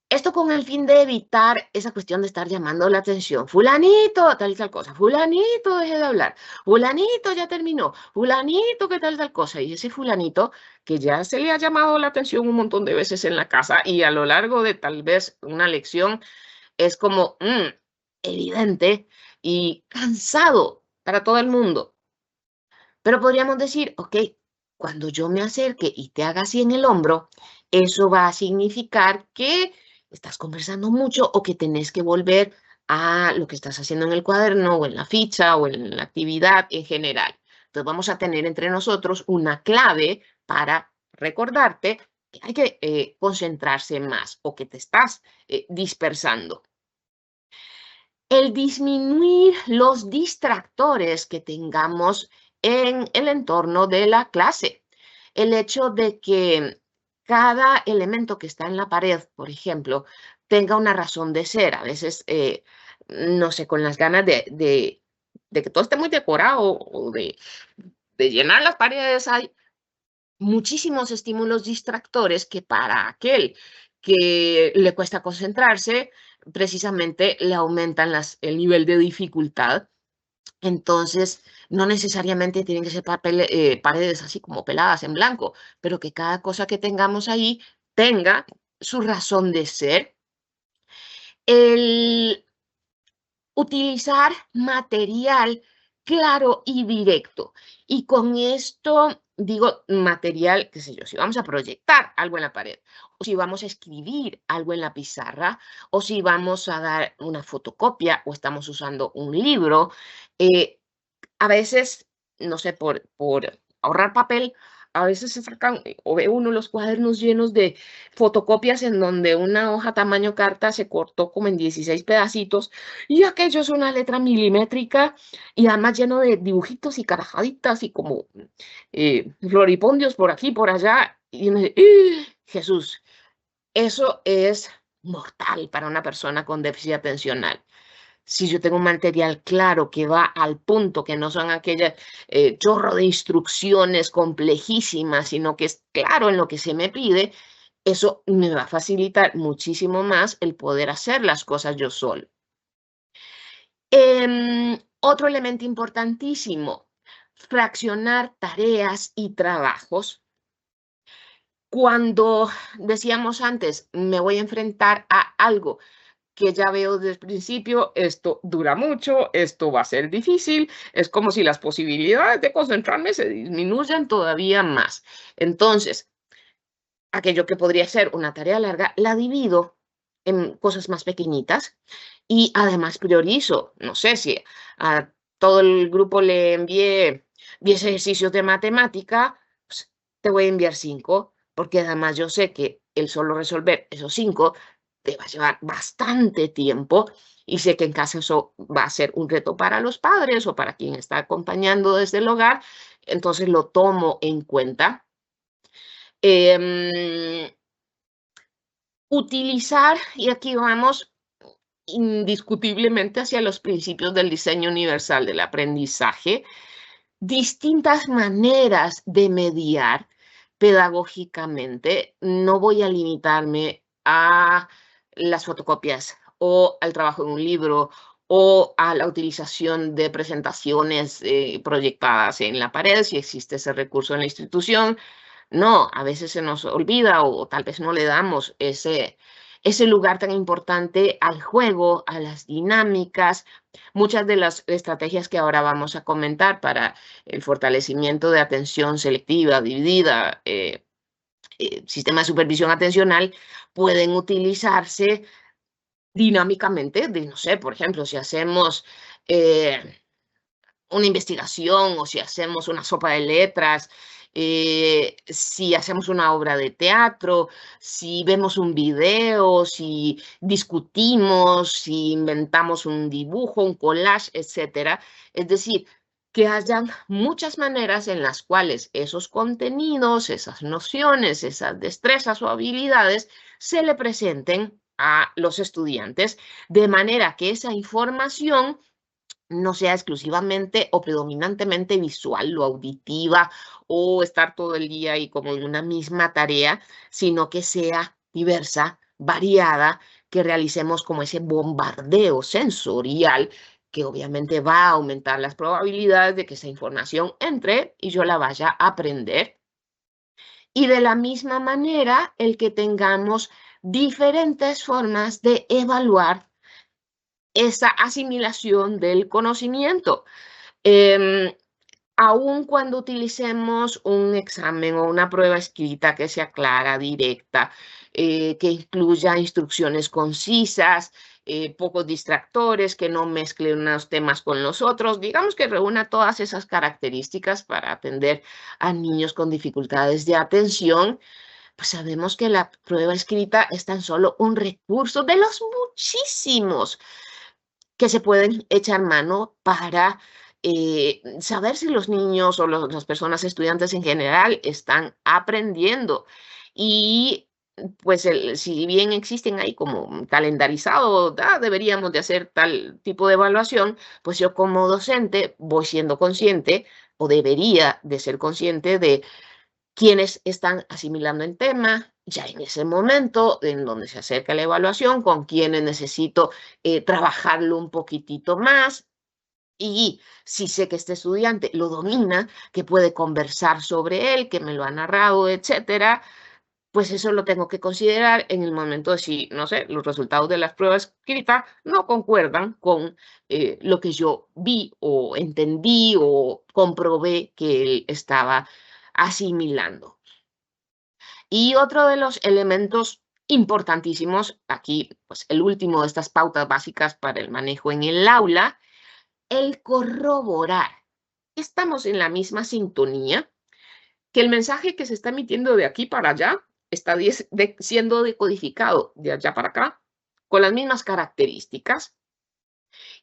Esto con el fin de evitar esa cuestión de estar llamando la atención. Fulanito, tal y tal cosa. Fulanito, deje de hablar. Fulanito, ya terminó. Fulanito, qué tal cosa. Y ese fulanito que ya se le ha llamado la atención un montón de veces en la casa y a lo largo de tal vez una lección es como evidente y cansado para todo el mundo. Pero podríamos decir, ok, cuando yo me acerque y te haga así en el hombro, eso va a significar que estás conversando mucho o que tenés que volver a lo que estás haciendo en el cuaderno o en la ficha o en la actividad en general. Entonces vamos a tener entre nosotros una clave para recordarte que hay que concentrarse más o que te estás dispersando. El disminuir los distractores que tengamos en el entorno de la clase. El hecho de que cada elemento que está en la pared, por ejemplo, tenga una razón de ser. A veces no sé, con las ganas de que todo esté muy decorado o de llenar las paredes. Hay muchísimos estímulos distractores que para aquel que le cuesta concentrarse, precisamente le aumentan el nivel de dificultad. Entonces, no necesariamente tienen que ser paredes así como peladas en blanco, pero que cada cosa que tengamos ahí tenga su razón de ser. El utilizar material claro y directo. Y con esto digo material, qué sé yo, si vamos a proyectar algo en la pared, o si vamos a escribir algo en la pizarra, o si vamos a dar una fotocopia o estamos usando un libro, a veces, no sé, por ahorrar papel, a veces se sacan o ve uno los cuadernos llenos de fotocopias en donde una hoja tamaño carta se cortó como en 16 pedacitos y aquello es una letra milimétrica y además lleno de dibujitos y carajaditas y como floripondios por aquí, por allá. Y uno dice, ¡Ah! Jesús, eso es mortal para una persona con déficit atencional. Si yo tengo un material claro que va al punto, que no son aquellas chorro de instrucciones complejísimas, sino que es claro en lo que se me pide, eso me va a facilitar muchísimo más el poder hacer las cosas yo solo. Otro elemento importantísimo, fraccionar tareas y trabajos. Cuando decíamos antes, me voy a enfrentar a algo que ya veo desde el principio, esto dura mucho, esto va a ser difícil, es como si las posibilidades de concentrarme se disminuyan todavía más. Entonces, aquello que podría ser una tarea larga, la divido en cosas más pequeñitas y además priorizo. No sé si a todo el grupo le envié 10 ejercicios de matemática, pues, te voy a enviar 5, porque además yo sé que el solo resolver esos 5 te va a llevar bastante tiempo y sé que en casa eso va a ser un reto para los padres o para quien está acompañando desde el hogar, entonces lo tomo en cuenta. Em, Utilizar, y aquí vamos indiscutiblemente hacia los principios del diseño universal del aprendizaje, distintas maneras de mediar pedagógicamente. No voy a limitarme a las fotocopias o al trabajo en un libro o a la utilización de presentaciones proyectadas en la pared, si existe ese recurso en la institución. No, a veces se nos olvida o tal vez no le damos ese lugar tan importante al juego, a las dinámicas. Muchas de las estrategias que ahora vamos a comentar para el fortalecimiento de atención selectiva, dividida, sistema de supervisión atencional, pueden utilizarse dinámicamente. No sé, por ejemplo, si hacemos una investigación o si hacemos una sopa de letras, si hacemos una obra de teatro, si vemos un video, si discutimos, si inventamos un dibujo, un collage, etcétera. Es decir, que hayan muchas maneras en las cuales esos contenidos, esas nociones, esas destrezas o habilidades se le presenten a los estudiantes, de manera que esa información no sea exclusivamente o predominantemente visual o auditiva o estar todo el día ahí como en una misma tarea, sino que sea diversa, variada, que realicemos como ese bombardeo sensorial que obviamente va a aumentar las probabilidades de que esa información entre y yo la vaya a aprender. Y de la misma manera, el que tengamos diferentes formas de evaluar esa asimilación del conocimiento. Aun cuando utilicemos un examen o una prueba escrita que sea clara, directa, que incluya instrucciones concisas, pocos distractores, que no mezcle unos temas con los otros, digamos que reúna todas esas características para atender a niños con dificultades de atención, pues sabemos que la prueba escrita es tan solo un recurso de los muchísimos que se pueden echar mano para saber si los niños o las personas estudiantes en general están aprendiendo. Y pues si bien existen ahí como calendarizado, deberíamos de hacer tal tipo de evaluación, pues yo como docente voy siendo consciente o debería de ser consciente de quienes están asimilando el tema ya en ese momento en donde se acerca la evaluación, con quienes necesito trabajarlo un poquitito más. Y si sé que este estudiante lo domina, que puede conversar sobre él, que me lo ha narrado, etcétera, pues eso lo tengo que considerar en el momento de si, no sé, los resultados de las pruebas escritas no concuerdan con lo que yo vi o entendí o comprobé que él estaba asimilando. Y otro de los elementos importantísimos, aquí, pues el último de estas pautas básicas para el manejo en el aula, el corroborar. Estamos en la misma sintonía, que el mensaje que se está emitiendo de aquí para allá está siendo decodificado de allá para acá con las mismas características.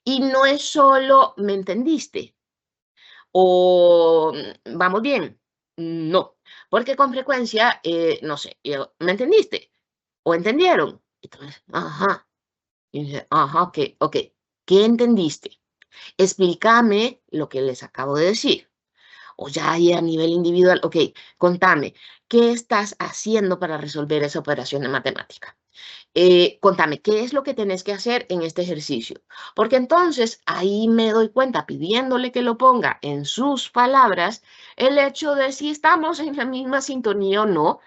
Y no es solo ¿me entendiste? O ¿vamos bien? No, porque con frecuencia, no sé, ¿me entendiste? ¿O entendieron? Entonces, ajá. Y dice, ajá, ok. ¿Qué entendiste? Explícame lo que les acabo de decir. O ya ahí a nivel individual, ok, contame, ¿qué estás haciendo para resolver esa operación de matemática? Contame, ¿qué es lo que tenés que hacer en este ejercicio? Porque entonces ahí me doy cuenta, pidiéndole que lo ponga en sus palabras, el hecho de si estamos en la misma sintonía o no.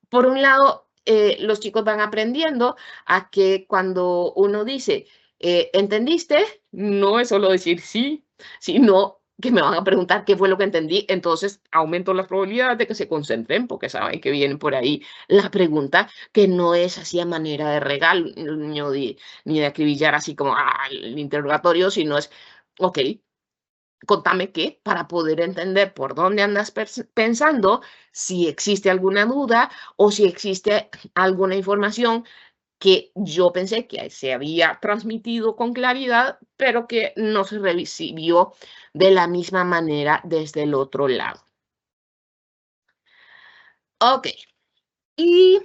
Por un lado, los chicos van aprendiendo a que cuando uno dice, ¿entendiste? No es solo decir sí, sino que me van a preguntar qué fue lo que entendí. Entonces, aumento las probabilidades de que se concentren porque saben que viene por ahí la pregunta, que no es así a manera de regalo ni de acribillar así como el interrogatorio, sino es, ok, contame qué, para poder entender por dónde andas pensando, si existe alguna duda o si existe alguna información que yo pensé que se había transmitido con claridad, pero que no se recibió de la misma manera desde el otro lado. Ok, y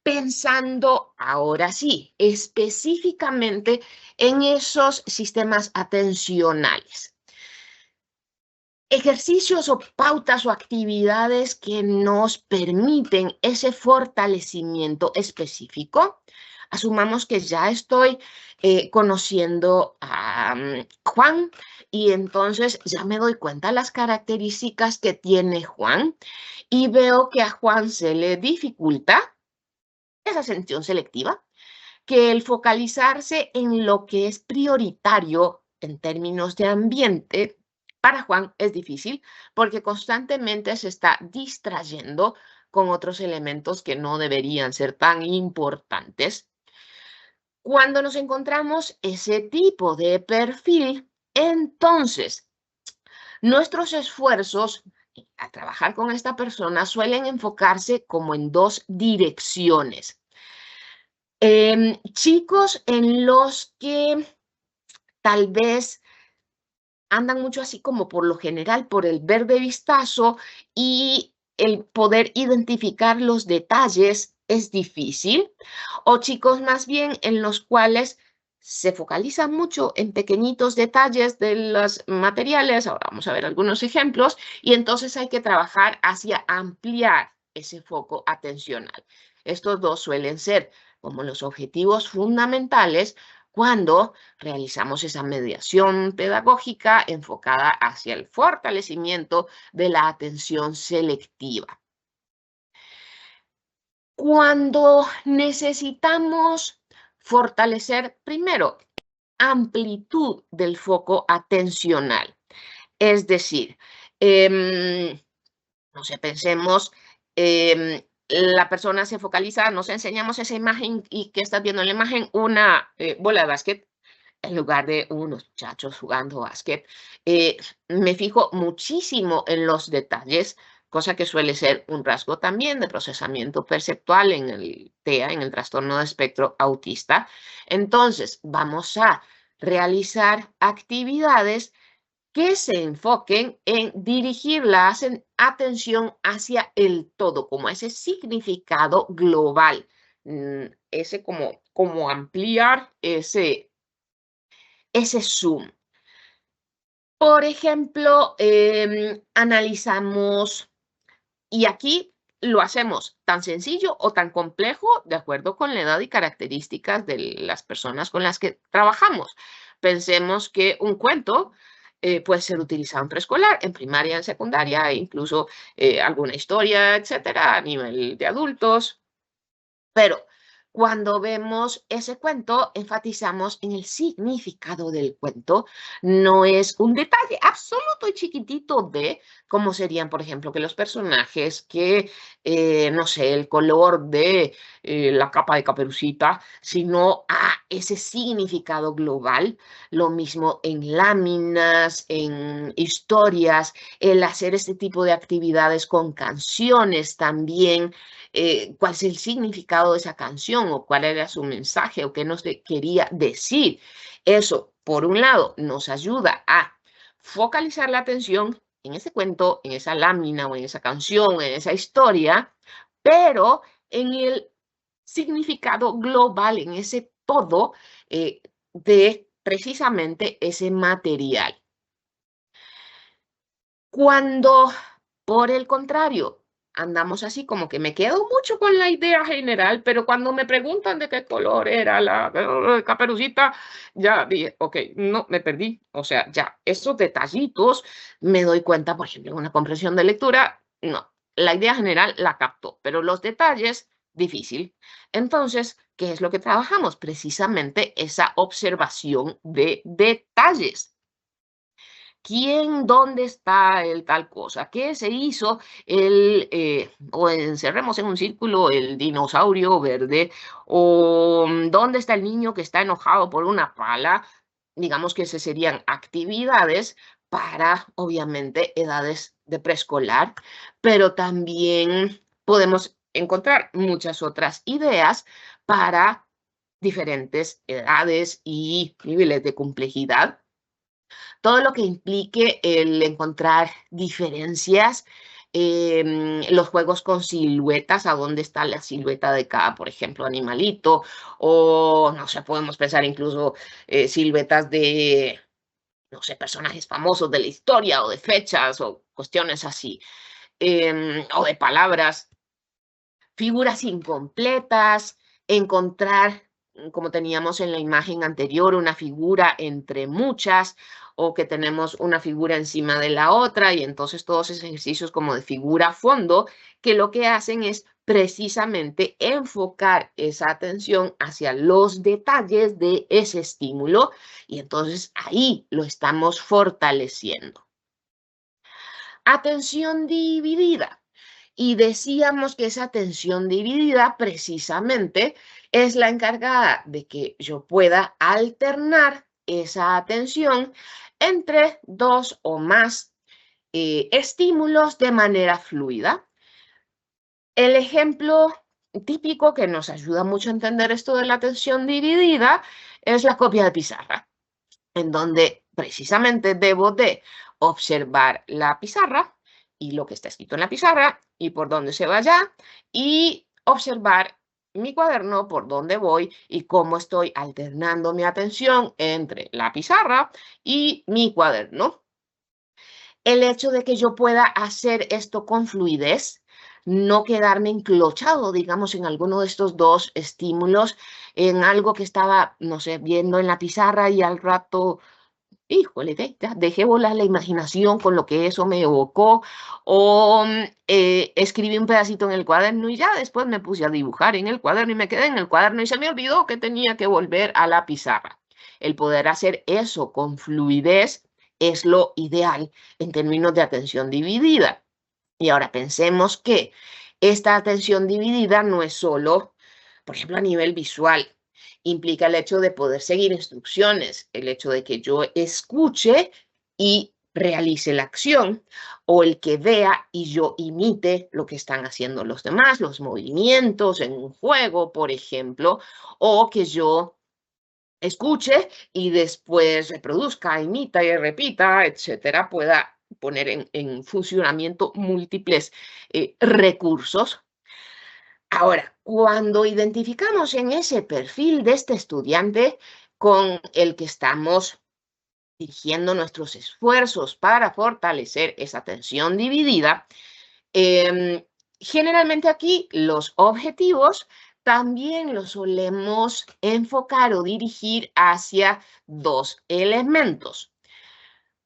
pensando ahora sí, específicamente en esos sistemas atencionales. Ejercicios o pautas o actividades que nos permiten ese fortalecimiento específico. Asumamos que ya estoy conociendo a Juan y entonces ya me doy cuenta de las características que tiene Juan y veo que a Juan se le dificulta esa atención selectiva, que el focalizarse en lo que es prioritario en términos de ambiente, para Juan es difícil porque constantemente se está distrayendo con otros elementos que no deberían ser tan importantes. Cuando nos encontramos ese tipo de perfil, entonces nuestros esfuerzos a trabajar con esta persona suelen enfocarse como en dos direcciones. Chicos en los que tal vez andan mucho así como por lo general por el ver de vistazo y el poder identificar los detalles es difícil, o chicos más bien en los cuales se focaliza mucho en pequeñitos detalles de los materiales. Ahora vamos a ver algunos ejemplos y entonces hay que trabajar hacia ampliar ese foco atencional. Estos dos suelen ser como los objetivos fundamentales cuando realizamos esa mediación pedagógica enfocada hacia el fortalecimiento de la atención selectiva. Cuando necesitamos fortalecer, primero, amplitud del foco atencional, es decir, no sé, pensemos, la persona se focaliza, nos enseñamos esa imagen y ¿qué estás viendo en la imagen? Una bola de básquet en lugar de unos muchachos jugando básquet. Me fijo muchísimo en los detalles, cosa que suele ser un rasgo también de procesamiento perceptual en el TEA, en el trastorno de espectro autista. Entonces, vamos a realizar actividades que se enfoquen en dirigir la atención hacia el todo, como ese significado global, ese como ampliar ese zoom. Por ejemplo, analizamos, y aquí lo hacemos tan sencillo o tan complejo de acuerdo con la edad y características de las personas con las que trabajamos. Pensemos que un cuento puede ser utilizado en preescolar, en primaria, en secundaria, e incluso alguna historia, etcétera, a nivel de adultos. Pero cuando vemos ese cuento, enfatizamos en el significado del cuento. No es un detalle absoluto y chiquitito de cómo serían, por ejemplo, que los personajes, que, no sé, el color de la capa de Caperucita, sino a ese significado global. Lo mismo en láminas, en historias, el hacer este tipo de actividades con canciones también. Cuál es el significado de esa canción o cuál era su mensaje o qué nos quería decir. Eso, por un lado, nos ayuda a focalizar la atención en ese cuento, en esa lámina o en esa canción, en esa historia, pero en el significado global, en ese todo de precisamente ese material. Cuando, por el contrario, andamos así como que me quedo mucho con la idea general, pero cuando me preguntan de qué color era la Caperucita, ya dije, ok, no, me perdí. O sea, ya esos detallitos me doy cuenta, por ejemplo, en una comprensión de lectura, no, la idea general la capto, pero los detalles, difícil. Entonces, ¿qué es lo que trabajamos? Precisamente esa observación de detalles. ¿Quién, dónde está el tal cosa? ¿Qué se hizo o encerremos en un círculo el dinosaurio verde? ¿O dónde está el niño que está enojado por una pala? Digamos que esas serían actividades para, obviamente, edades de preescolar, pero también podemos encontrar muchas otras ideas para diferentes edades y niveles de complejidad. Todo lo que implique el encontrar diferencias, los juegos con siluetas, a dónde está la silueta de cada, por ejemplo, animalito, o no sé, podemos pensar incluso siluetas de, no sé, personajes famosos de la historia o de fechas o cuestiones así, o de palabras, figuras incompletas, encontrar, como teníamos en la imagen anterior, una figura entre muchas o que tenemos una figura encima de la otra y entonces todos esos ejercicios como de figura a fondo que lo que hacen es precisamente enfocar esa atención hacia los detalles de ese estímulo y entonces ahí lo estamos fortaleciendo. Atención dividida. Y decíamos que esa atención dividida precisamente es la encargada de que yo pueda alternar esa atención entre dos o más estímulos de manera fluida. El ejemplo típico que nos ayuda mucho a entender esto de la atención dividida es la copia de pizarra, en donde precisamente debo de observar la pizarra y lo que está escrito en la pizarra y por dónde se va allá y observar mi cuaderno, por dónde voy y cómo estoy alternando mi atención entre la pizarra y mi cuaderno. El hecho de que yo pueda hacer esto con fluidez, no quedarme enclochado, digamos, en alguno de estos dos estímulos, en algo que estaba, no sé, viendo en la pizarra y al rato híjole, ya dejé volar la imaginación con lo que eso me evocó, o escribí un pedacito en el cuaderno y ya después me puse a dibujar en el cuaderno y me quedé en el cuaderno y se me olvidó que tenía que volver a la pizarra. El poder hacer eso con fluidez es lo ideal en términos de atención dividida. Y ahora pensemos que esta atención dividida no es solo, por ejemplo, a nivel visual. Implica el hecho de poder seguir instrucciones, el hecho de que yo escuche y realice la acción, o el que vea y yo imite lo que están haciendo los demás, los movimientos en un juego, por ejemplo, o que yo escuche y después reproduzca, imita y repita, etcétera, pueda poner en funcionamiento múltiples recursos. Ahora, cuando identificamos en ese perfil de este estudiante con el que estamos dirigiendo nuestros esfuerzos para fortalecer esa atención dividida, generalmente aquí los objetivos también los solemos enfocar o dirigir hacia dos elementos.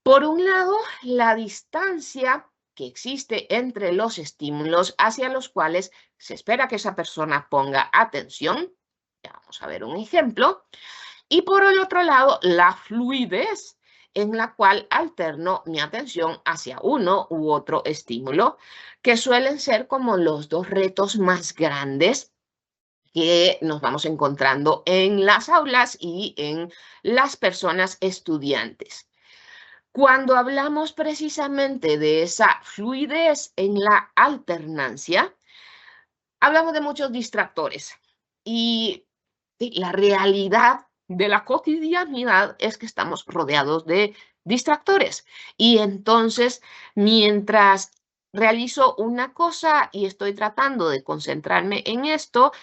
Por un lado, la distancia que existe entre los estímulos hacia los cuales se espera que esa persona ponga atención. Ya vamos a ver un ejemplo. Y por el otro lado, la fluidez en la cual alterno mi atención hacia uno u otro estímulo, que suelen ser como los dos retos más grandes que nos vamos encontrando en las aulas y en las personas estudiantes. Cuando hablamos precisamente de esa fluidez en la alternancia, hablamos de muchos distractores y la realidad de la cotidianidad es que estamos rodeados de distractores. Y entonces, mientras realizo una cosa y estoy tratando de concentrarme en esto,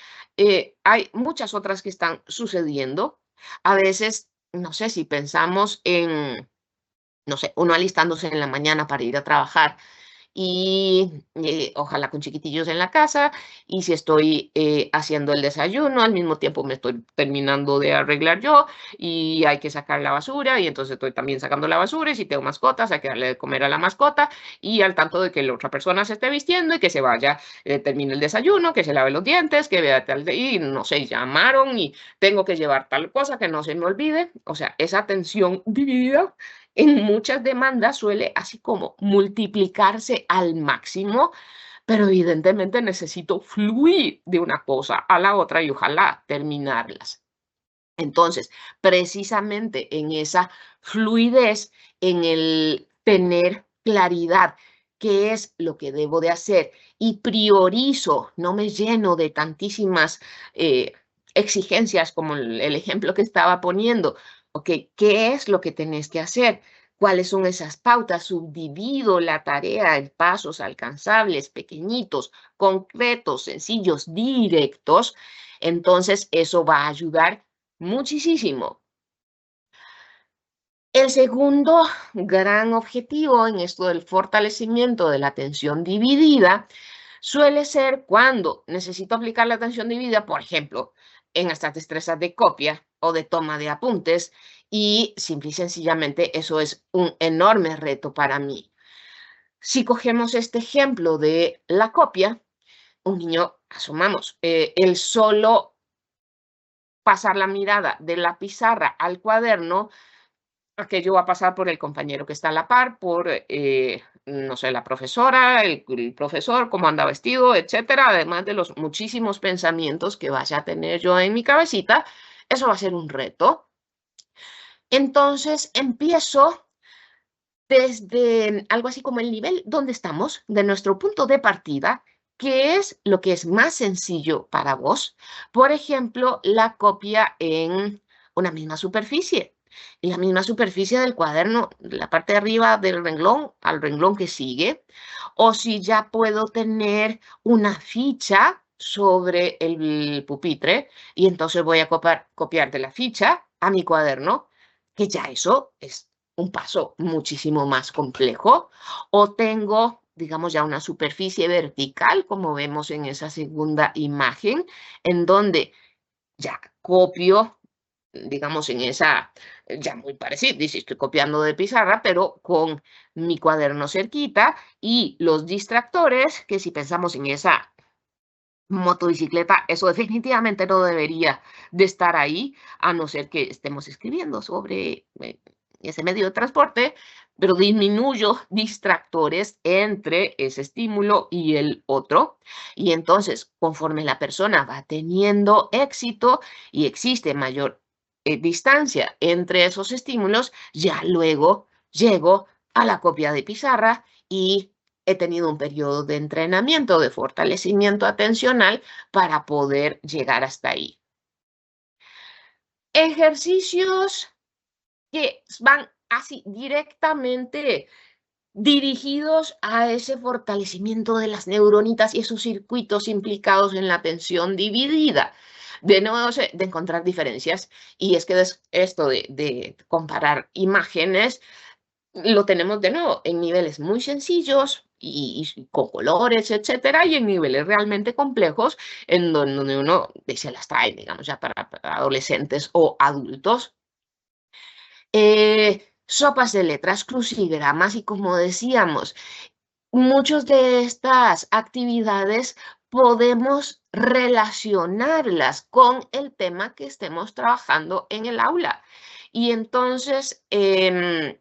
hay muchas otras que están sucediendo. A veces, no sé si pensamos en, no sé, uno alistándose en la mañana para ir a trabajar y ojalá con chiquitillos en la casa, y si estoy haciendo el desayuno, al mismo tiempo me estoy terminando de arreglar yo y hay que sacar la basura y entonces estoy también sacando la basura y si tengo mascotas hay que darle de comer a la mascota y al tanto de que la otra persona se esté vistiendo y que se vaya, termine el desayuno, que se lave los dientes, que vea tal, y no sé, llamaron y tengo que llevar tal cosa que no se me olvide, o sea, esa atención dividida en muchas demandas suele así como multiplicarse al máximo, pero evidentemente necesito fluir de una cosa a la otra y ojalá terminarlas. Entonces, precisamente en esa fluidez, en el tener claridad, qué es lo que debo de hacer y priorizo, no me lleno de tantísimas exigencias como el ejemplo que estaba poniendo. Ok, ¿qué es lo que tenés que hacer? ¿Cuáles son esas pautas? Subdivido la tarea en pasos alcanzables, pequeñitos, concretos, sencillos, directos. Entonces, eso va a ayudar muchísimo. El segundo gran objetivo en esto del fortalecimiento de la atención dividida suele ser cuando necesito aplicar la atención dividida, por ejemplo, en estas destrezas de copia o de toma de apuntes, y simple y sencillamente eso es un enorme reto para mí. Si cogemos este ejemplo de la copia, un niño, asumamos, el solo pasar la mirada de la pizarra al cuaderno, aquello va a pasar por el compañero que está a la par, por, no sé, la profesora, el profesor, cómo anda vestido, etcétera, además de los muchísimos pensamientos que vaya a tener yo en mi cabecita, eso va a ser un reto. Entonces empiezo desde algo así como el nivel donde estamos, de nuestro punto de partida, ¿qué es lo que es más sencillo para vos? Por ejemplo, la copia en una misma superficie. En la misma superficie del cuaderno, la parte de arriba del renglón al renglón que sigue. O si ya puedo tener una ficha sobre el pupitre y entonces voy a copiar de la ficha a mi cuaderno, que ya eso es un paso muchísimo más complejo, o tengo, digamos, ya una superficie vertical, como vemos en esa segunda imagen, en donde ya copio, digamos, en esa, ya muy parecido, dice, estoy copiando de pizarra, pero con mi cuaderno cerquita y los distractores, que si pensamos en esa motobicicleta, eso definitivamente no debería de estar ahí, a no ser que estemos escribiendo sobre ese medio de transporte, pero disminuyo distractores entre ese estímulo y el otro. Y entonces, conforme la persona va teniendo éxito y existe mayor distancia entre esos estímulos, ya luego llego a la copia de pizarra y he tenido un periodo de entrenamiento, de fortalecimiento atencional para poder llegar hasta ahí. ejercicios que van así directamente dirigidos a ese fortalecimiento de las neuronitas y esos circuitos implicados en la atención dividida. De nuevo, de encontrar diferencias. Y es que esto de comparar imágenes lo tenemos de nuevo en niveles muy sencillos y con colores, etcétera, y en niveles realmente complejos en donde uno se las trae, digamos, ya para adolescentes o adultos. Sopas de letras, crucigramas y, como decíamos, muchas de estas actividades podemos relacionarlas con el tema que estemos trabajando en el aula. Y entonces, el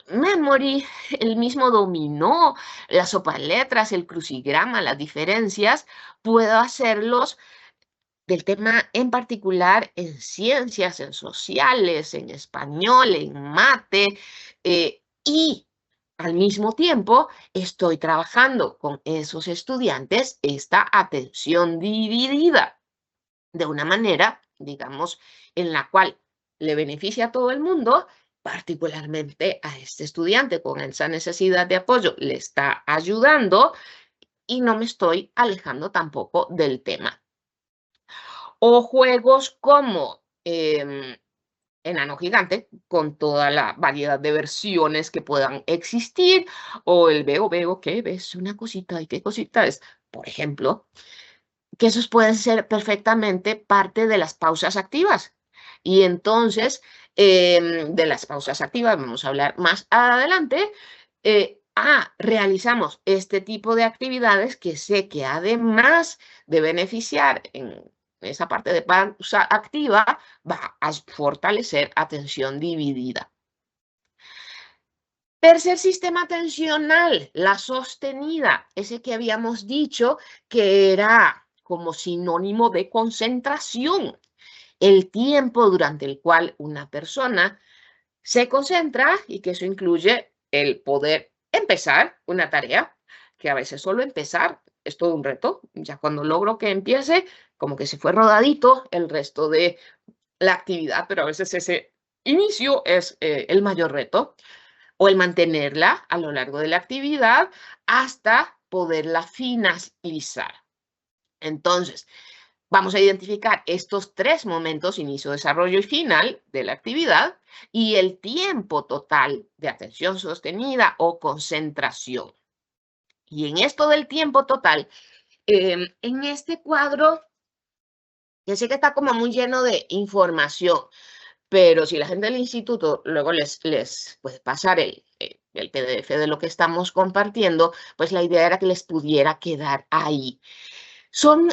memory, el mismo dominó, la sopa de letras, el crucigrama, las diferencias, puedo hacerlos del tema en particular en ciencias, en sociales, en español, en mate, y al mismo tiempo estoy trabajando con esos estudiantes esta atención dividida de una manera, digamos, en la cual le beneficia a todo el mundo, particularmente a este estudiante con esa necesidad de apoyo, le está ayudando y no me estoy alejando tampoco del tema. O juegos como Enano Gigante, con toda la variedad de versiones que puedan existir, o el veo, ¿qué ves? Una cosita, ¿y qué cosita es? Por ejemplo, que esos pueden ser perfectamente parte de las pausas activas. Y entonces, de las pausas activas, vamos a hablar más adelante, realizamos este tipo de actividades que sé que además de beneficiar en esa parte de pausa activa, va a fortalecer atención dividida. Tercer sistema atencional, la sostenida, ese que habíamos dicho que era como sinónimo de concentración, el tiempo durante el cual una persona se concentra y que eso incluye el poder empezar una tarea, que a veces solo empezar es todo un reto. Ya cuando logro que empiece, como que se fue rodadito el resto de la actividad, pero a veces ese inicio es el mayor reto, o el mantenerla a lo largo de la actividad hasta poderla finalizar. Entonces, vamos a identificar estos tres momentos: inicio, desarrollo y final de la actividad, y el tiempo total de atención sostenida o concentración. Y en esto del tiempo total, en este cuadro, que sé que está como muy lleno de información, pero si la gente del instituto luego les puede pasar el PDF de lo que estamos compartiendo, pues la idea era que les pudiera quedar ahí.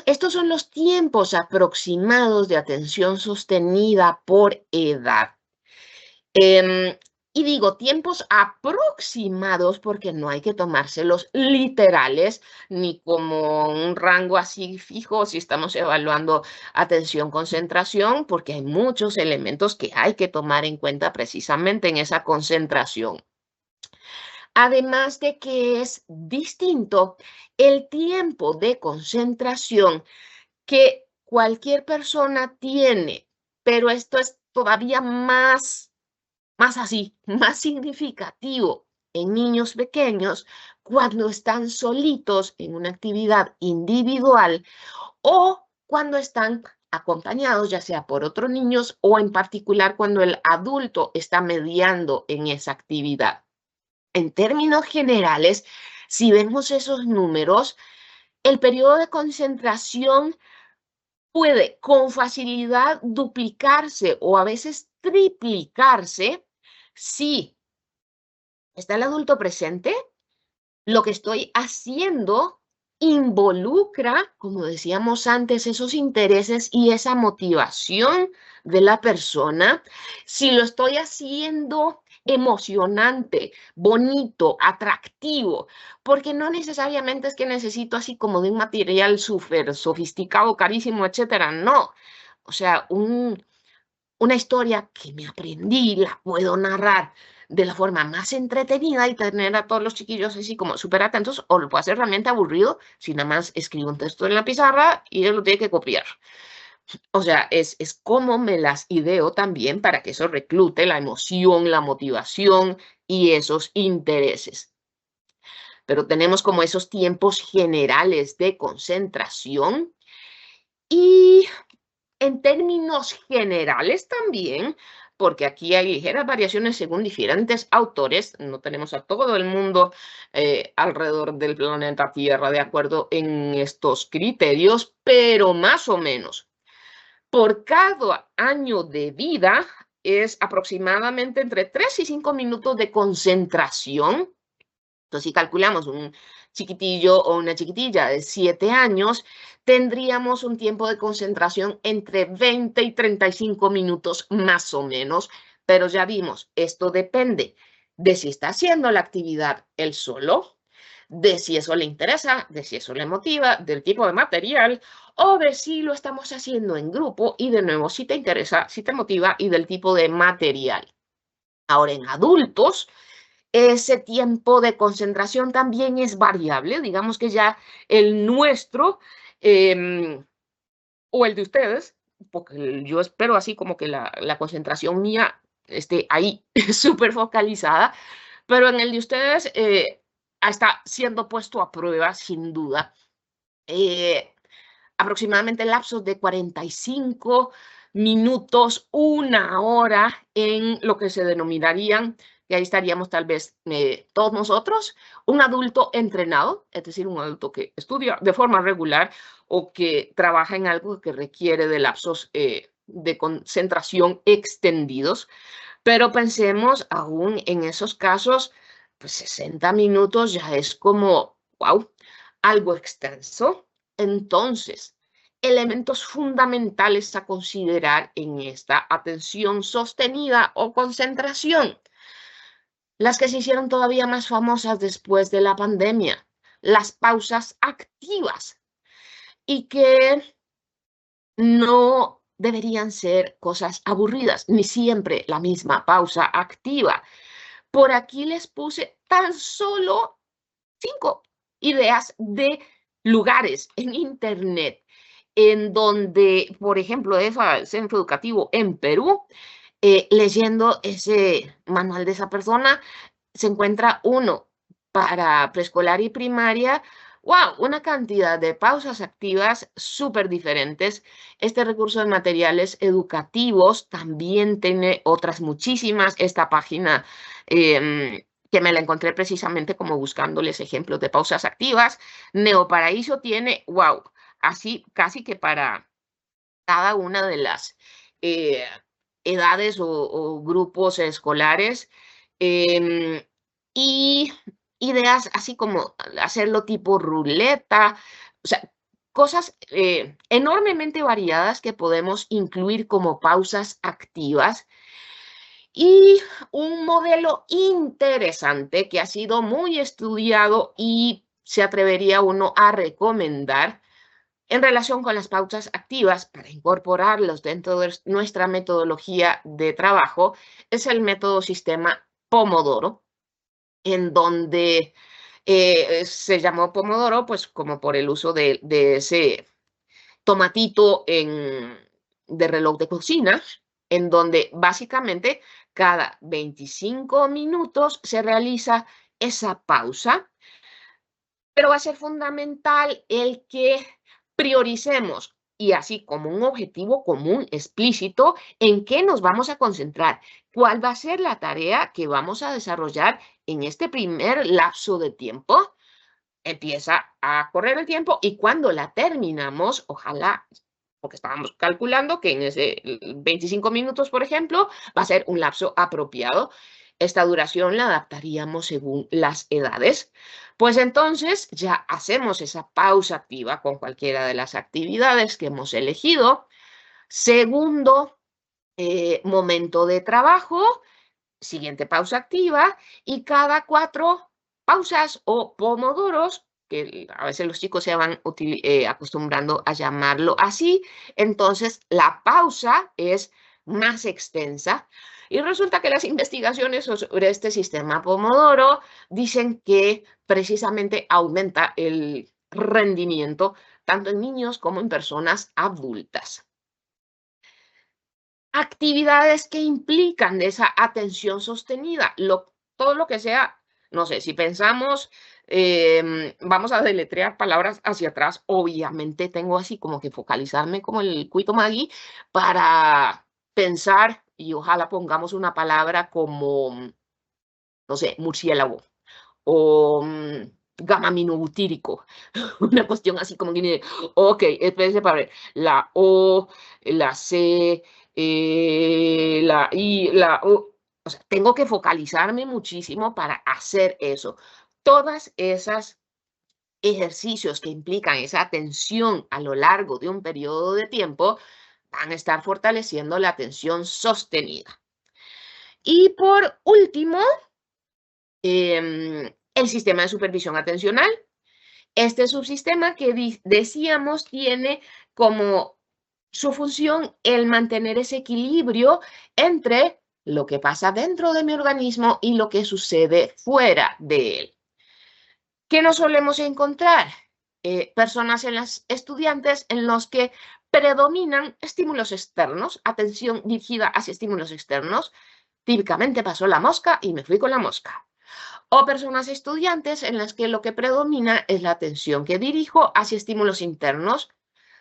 Estos son los tiempos aproximados de atención sostenida por edad. Y digo tiempos aproximados porque no hay que tomárselos literales ni como un rango así fijo si estamos evaluando atención, concentración, porque hay muchos elementos que hay que tomar en cuenta precisamente en esa concentración. Además de que es distinto el tiempo de concentración que cualquier persona tiene, pero esto es todavía más así, más significativo en niños pequeños cuando están solitos en una actividad individual o cuando están acompañados, ya sea por otros niños o en particular cuando el adulto está mediando en esa actividad. En términos generales, si vemos esos números, el periodo de concentración puede con facilidad duplicarse o a veces triplicarse si está el adulto presente, lo que estoy haciendo involucra, como decíamos antes, esos intereses y esa motivación de la persona. Si lo estoy haciendo emocionante, bonito, atractivo, porque no necesariamente es que necesito así como de un material súper sofisticado, carísimo, etcétera. No, o sea, una historia que me aprendí, la puedo narrar de la forma más entretenida y tener a todos los chiquillos así como súper atentos, o lo puedo hacer realmente aburrido si nada más escribo un texto en la pizarra y él lo tiene que copiar. O sea, es cómo me las ideo también para que eso reclute la emoción, la motivación y esos intereses. Pero tenemos como esos tiempos generales de concentración y en términos generales también, porque aquí hay ligeras variaciones según diferentes autores, no tenemos a todo el mundo alrededor del planeta Tierra de acuerdo en estos criterios, pero más o menos, por cada año de vida es aproximadamente entre 3 y 5 minutos de concentración. Entonces, si calculamos un chiquitillo o una chiquitilla de 7 años, tendríamos un tiempo de concentración entre 20 y 35 minutos más o menos, pero ya vimos, esto depende de si está haciendo la actividad él solo, de si eso le interesa, de si eso le motiva, del tipo de material o de si lo estamos haciendo en grupo y de nuevo, si te interesa, si te motiva y del tipo de material. Ahora, en adultos, ese tiempo de concentración también es variable, digamos que ya el nuestro o el de ustedes, porque yo espero así como que la concentración mía esté ahí súper focalizada, pero en el de ustedes está siendo puesto a prueba sin duda. Aproximadamente lapsos de 45 minutos, 1 hora en lo que se denominarían, y ahí estaríamos tal vez todos nosotros, un adulto entrenado, es decir, un adulto que estudia de forma regular o que trabaja en algo que requiere de lapsos de concentración extendidos, pero pensemos aún en esos casos, pues 60 minutos ya es como, wow, algo extenso. Entonces, elementos fundamentales a considerar en esta atención sostenida o concentración, las que se hicieron todavía más famosas después de la pandemia, las pausas activas, y que no deberían ser cosas aburridas, ni siempre la misma pausa activa. Por aquí les puse tan solo 5 ideas de lugares en Internet en donde, por ejemplo, ese centro educativo en Perú, leyendo ese manual de esa persona, se encuentra uno para preescolar y primaria. ¡Wow! Una cantidad de pausas activas súper diferentes. Este recurso de materiales educativos también tiene otras muchísimas. Esta página que me la encontré precisamente como buscándoles ejemplos de pausas activas. Neoparaíso tiene, wow, así casi que para cada una de las eh, edades o grupos escolares. em, y ideas así como hacerlo tipo ruleta, o sea, cosas enormemente variadas que podemos incluir como pausas activas. Y un modelo interesante que ha sido muy estudiado y se atrevería uno a recomendar en relación con las pausas activas para incorporarlos dentro de nuestra metodología de trabajo es el método sistema Pomodoro, en donde se llamó Pomodoro pues como por el uso de ese tomatito de reloj de cocina, en donde básicamente cada 25 minutos se realiza esa pausa, pero va a ser fundamental el que prioricemos y así como un objetivo común explícito en qué nos vamos a concentrar, cuál va a ser la tarea que vamos a desarrollar en este primer lapso de tiempo. Empieza a correr el tiempo y cuando la terminamos, ojalá, porque estábamos calculando que en ese 25 minutos, por ejemplo, va a ser un lapso apropiado. Esta duración la adaptaríamos según las edades. Pues entonces ya hacemos esa pausa activa con cualquiera de las actividades que hemos elegido. Segundo momento de trabajo, siguiente pausa activa y cada 4 pausas o pomodoros, que a veces los chicos se van acostumbrando a llamarlo así, entonces la pausa es más extensa. Y resulta que las investigaciones sobre este sistema Pomodoro dicen que precisamente aumenta el rendimiento tanto en niños como en personas adultas. actividades que implican de esa atención sostenida. Todo lo que sea, no sé, si pensamos, vamos a deletrear palabras hacia atrás, obviamente tengo así como que focalizarme como el cuito Magui para pensar y ojalá pongamos una palabra como, no sé, murciélago o gamma aminobutírico, una cuestión así como que, ok, espérense para ver, la O, la C, la I, la O, o sea, tengo que focalizarme muchísimo para hacer eso. Todas esas ejercicios que implican esa atención a lo largo de un periodo de tiempo van a estar fortaleciendo la atención sostenida. Y por último, el sistema de supervisión atencional. Este subsistema que decíamos tiene como su función el mantener ese equilibrio entre lo que pasa dentro de mi organismo y lo que sucede fuera de él. ¿Qué nos solemos encontrar? Personas en las estudiantes en los que predominan estímulos externos, atención dirigida hacia estímulos externos. Típicamente pasó la mosca y me fui con la mosca. O personas estudiantes en las que lo que predomina es la atención que dirijo hacia estímulos internos,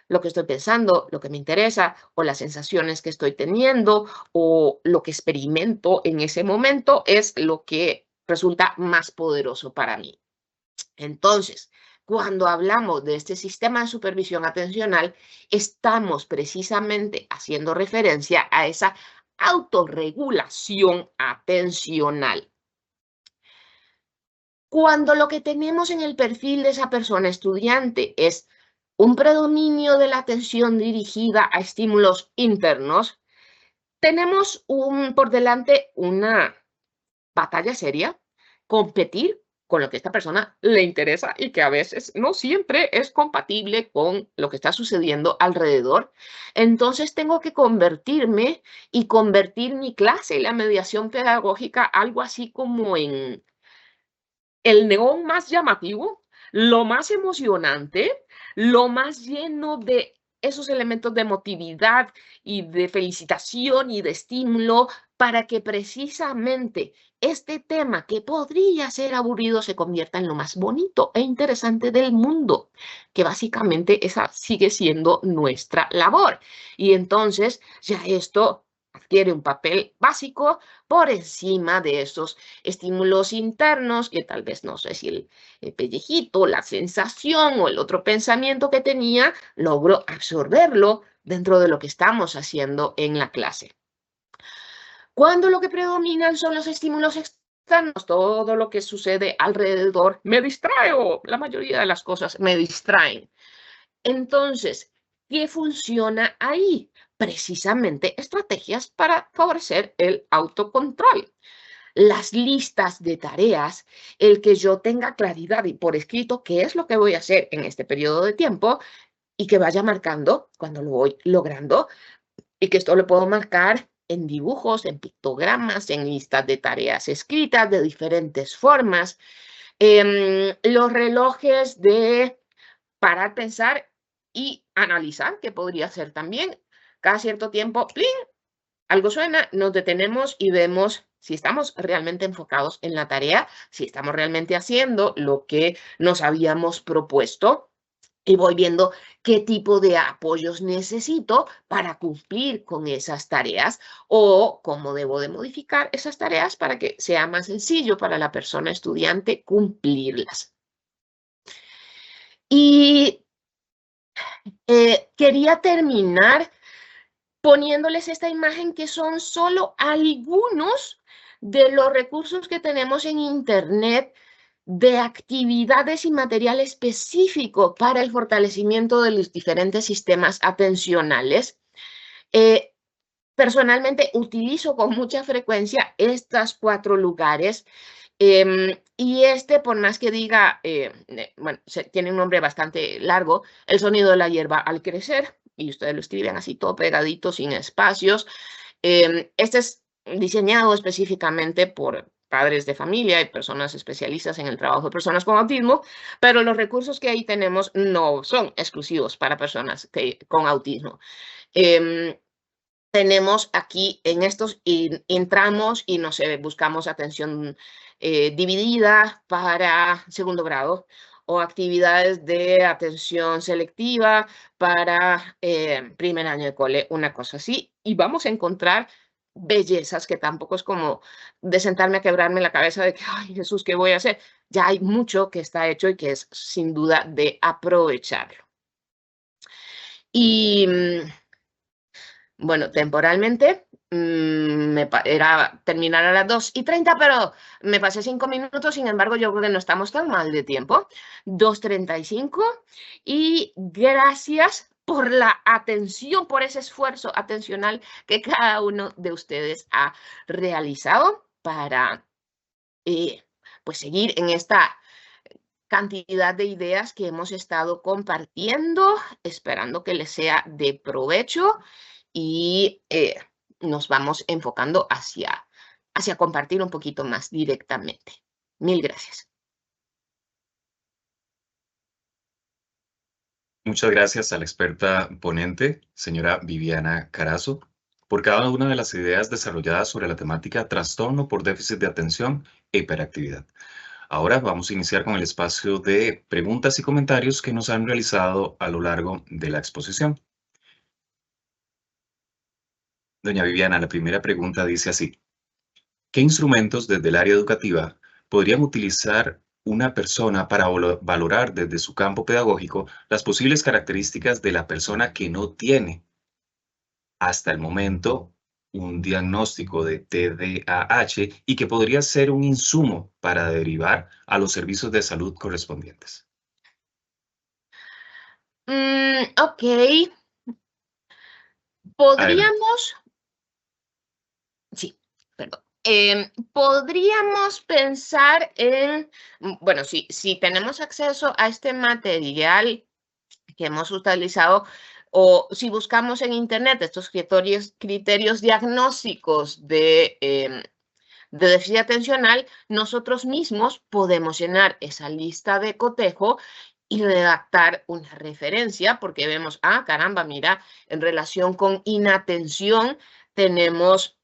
lo que estoy pensando, lo que me interesa, o las sensaciones que estoy teniendo, o lo que experimento en ese momento es lo que resulta más poderoso para mí. Entonces, cuando hablamos de este sistema de supervisión atencional, estamos precisamente haciendo referencia a esa autorregulación atencional. Cuando lo que tenemos en el perfil de esa persona estudiante es un predominio de la atención dirigida a estímulos internos, tenemos por delante una batalla seria, competir con lo que a esta persona le interesa y que a veces no siempre es compatible con lo que está sucediendo alrededor. Entonces tengo que convertirme y convertir mi clase y la mediación pedagógica algo así como en el neón más llamativo, lo más emocionante, lo más lleno de esos elementos de emotividad y de felicitación y de estímulo para que precisamente este tema que podría ser aburrido se convierta en lo más bonito e interesante del mundo, que básicamente esa sigue siendo nuestra labor. Y entonces ya esto adquiere un papel básico por encima de esos estímulos internos, que tal vez no sé si el pellejito, la sensación o el otro pensamiento que tenía, logro absorberlo dentro de lo que estamos haciendo en la clase. Cuando lo que predominan son los estímulos externos, todo lo que sucede alrededor me distrae, o la mayoría de las cosas me distraen. Entonces, ¿qué funciona ahí? Precisamente estrategias para favorecer el autocontrol. Las listas de tareas, el que yo tenga claridad y por escrito qué es lo que voy a hacer en este periodo de tiempo y que vaya marcando cuando lo voy logrando, y que esto lo puedo marcar en dibujos, en pictogramas, en listas de tareas escritas de diferentes formas. Los relojes de parar, pensar y analizar, que podría ser también cada cierto tiempo, ¡pling!, algo suena, nos detenemos y vemos si estamos realmente enfocados en la tarea, si estamos realmente haciendo lo que nos habíamos propuesto, y voy viendo qué tipo de apoyos necesito para cumplir con esas tareas o cómo debo de modificar esas tareas para que sea más sencillo para la persona estudiante cumplirlas. Y quería terminar poniéndoles esta imagen que son solo algunos de los recursos que tenemos en Internet de actividades y material específico para el fortalecimiento de los diferentes sistemas atencionales. Personalmente utilizo con mucha frecuencia estos 4 lugares. Y por más que diga, bueno, tiene un nombre bastante largo, el sonido de la hierba al crecer, y ustedes lo escriben así todo pegadito, sin espacios. Este es diseñado específicamente por padres de familia y personas especialistas en el trabajo de personas con autismo, pero los recursos que ahí tenemos no son exclusivos para personas con autismo. tenemos aquí en estos, entramos y no sé, buscamos atención dividida para segundo grado o actividades de atención selectiva para primer año de cole, una cosa así. Y vamos a encontrar bellezas que tampoco es como de sentarme a quebrarme la cabeza de que, ay Jesús, ¿qué voy a hacer? Ya hay mucho que está hecho y que es sin duda de aprovecharlo. Y bueno, temporalmente era terminar a las 2:30, pero me pasé 5 minutos, sin embargo, yo creo que no estamos tan mal de tiempo. 2:35 y gracias por la atención, por ese esfuerzo atencional que cada uno de ustedes ha realizado para pues seguir en esta cantidad de ideas que hemos estado compartiendo, esperando que les sea de provecho y nos vamos enfocando hacia compartir un poquito más directamente. Mil gracias. Muchas gracias a la experta ponente, señora Viviana Carazo, por cada una de las ideas desarrolladas sobre la temática trastorno por déficit de atención e hiperactividad. Ahora vamos a iniciar con el espacio de preguntas y comentarios que nos han realizado a lo largo de la exposición. Doña Viviana, la primera pregunta dice así: ¿qué instrumentos desde el área educativa podrían utilizar una persona para valorar desde su campo pedagógico las posibles características de la persona que no tiene hasta el momento un diagnóstico de TDAH y que podría ser un insumo para derivar a los servicios de salud correspondientes? Ok, Adelante. podríamos, sí, perdón. Podríamos pensar en, bueno, si tenemos acceso a este material que hemos utilizado, o si buscamos en Internet estos criterios diagnósticos de déficit atencional, nosotros mismos podemos llenar esa lista de cotejo y redactar una referencia, porque vemos, ah, caramba, mira, en relación con inatención tenemos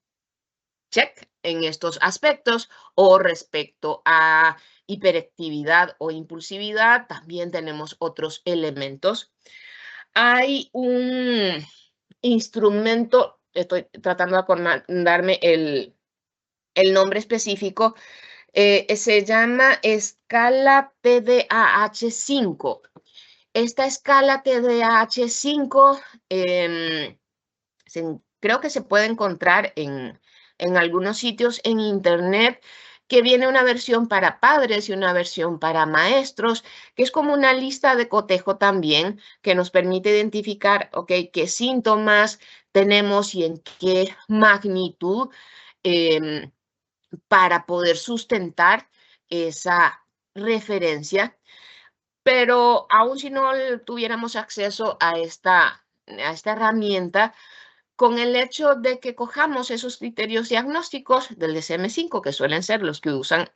check en estos aspectos, o respecto a hiperactividad o impulsividad, también tenemos otros elementos. Hay un instrumento, estoy tratando de acordarme el nombre específico, se llama escala TDAH-5. Esta escala TDAH-5 creo que se puede encontrar en algunos sitios en Internet, que viene una versión para padres y una versión para maestros, que es como una lista de cotejo también, que nos permite identificar, ok, qué síntomas tenemos y en qué magnitud para poder sustentar esa referencia. Pero aún si no tuviéramos acceso a esta herramienta, con el hecho de que cojamos esos criterios diagnósticos del DSM-5, que suelen ser los que usan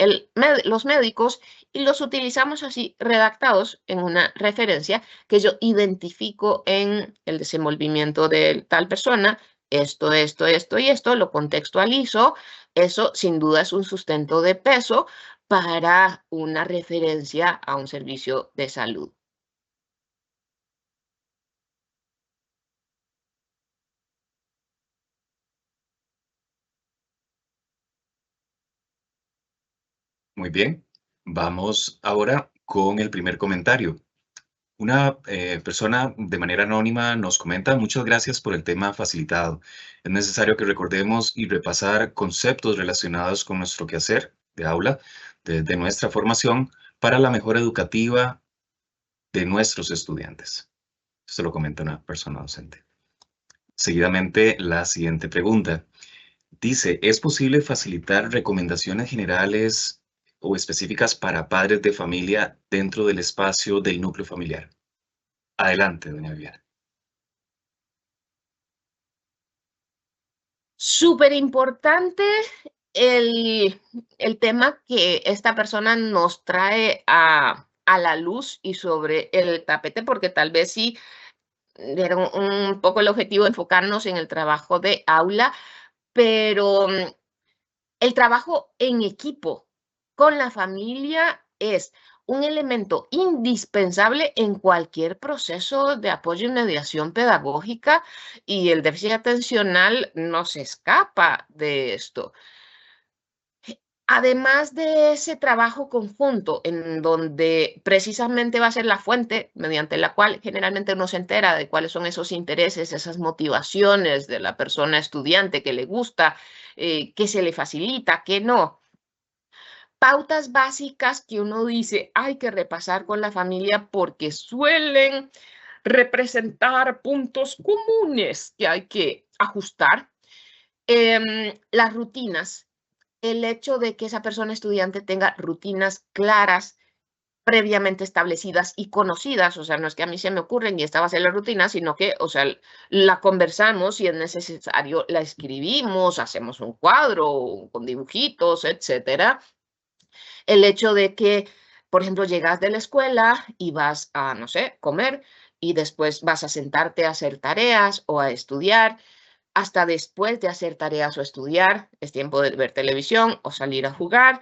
los médicos, y los utilizamos así redactados en una referencia que yo identifico en el desenvolvimiento de tal persona, esto y esto, lo contextualizo, eso sin duda es un sustento de peso para una referencia a un servicio de salud. Muy bien, vamos ahora con el primer comentario. Una persona de manera anónima nos comenta: muchas gracias por el tema facilitado. Es necesario que recordemos y repasar conceptos relacionados con nuestro quehacer de aula, desde nuestra formación, para la mejora educativa de nuestros estudiantes. Esto lo comenta una persona docente. Seguidamente, la siguiente pregunta. Dice: ¿es posible facilitar recomendaciones generales o específicas para padres de familia dentro del espacio del núcleo familiar? Adelante, doña Viviana. Súper importante el tema que esta persona nos trae a la luz y sobre el tapete, porque tal vez sí era un poco el objetivo, enfocarnos en el trabajo de aula, pero el trabajo en equipo con la familia es un elemento indispensable en cualquier proceso de apoyo y mediación pedagógica, y el déficit atencional no se escapa de esto. Además de ese trabajo conjunto, en donde precisamente va a ser la fuente mediante la cual generalmente uno se entera de cuáles son esos intereses, esas motivaciones de la persona estudiante, que le gusta, qué se le facilita, qué no. Pautas básicas que uno dice hay que repasar con la familia porque suelen representar puntos comunes que hay que ajustar. Las rutinas, el hecho de que esa persona estudiante tenga rutinas claras, previamente establecidas y conocidas, o sea, no es que a mí se me ocurren y esta va a ser la rutina, sino que, o sea, la conversamos, si es necesario, la escribimos, hacemos un cuadro con dibujitos, etcétera. El hecho de que, por ejemplo, llegas de la escuela y vas a, no sé, comer, y después vas a sentarte a hacer tareas o a estudiar. Hasta después de hacer tareas o estudiar, es tiempo de ver televisión o salir a jugar.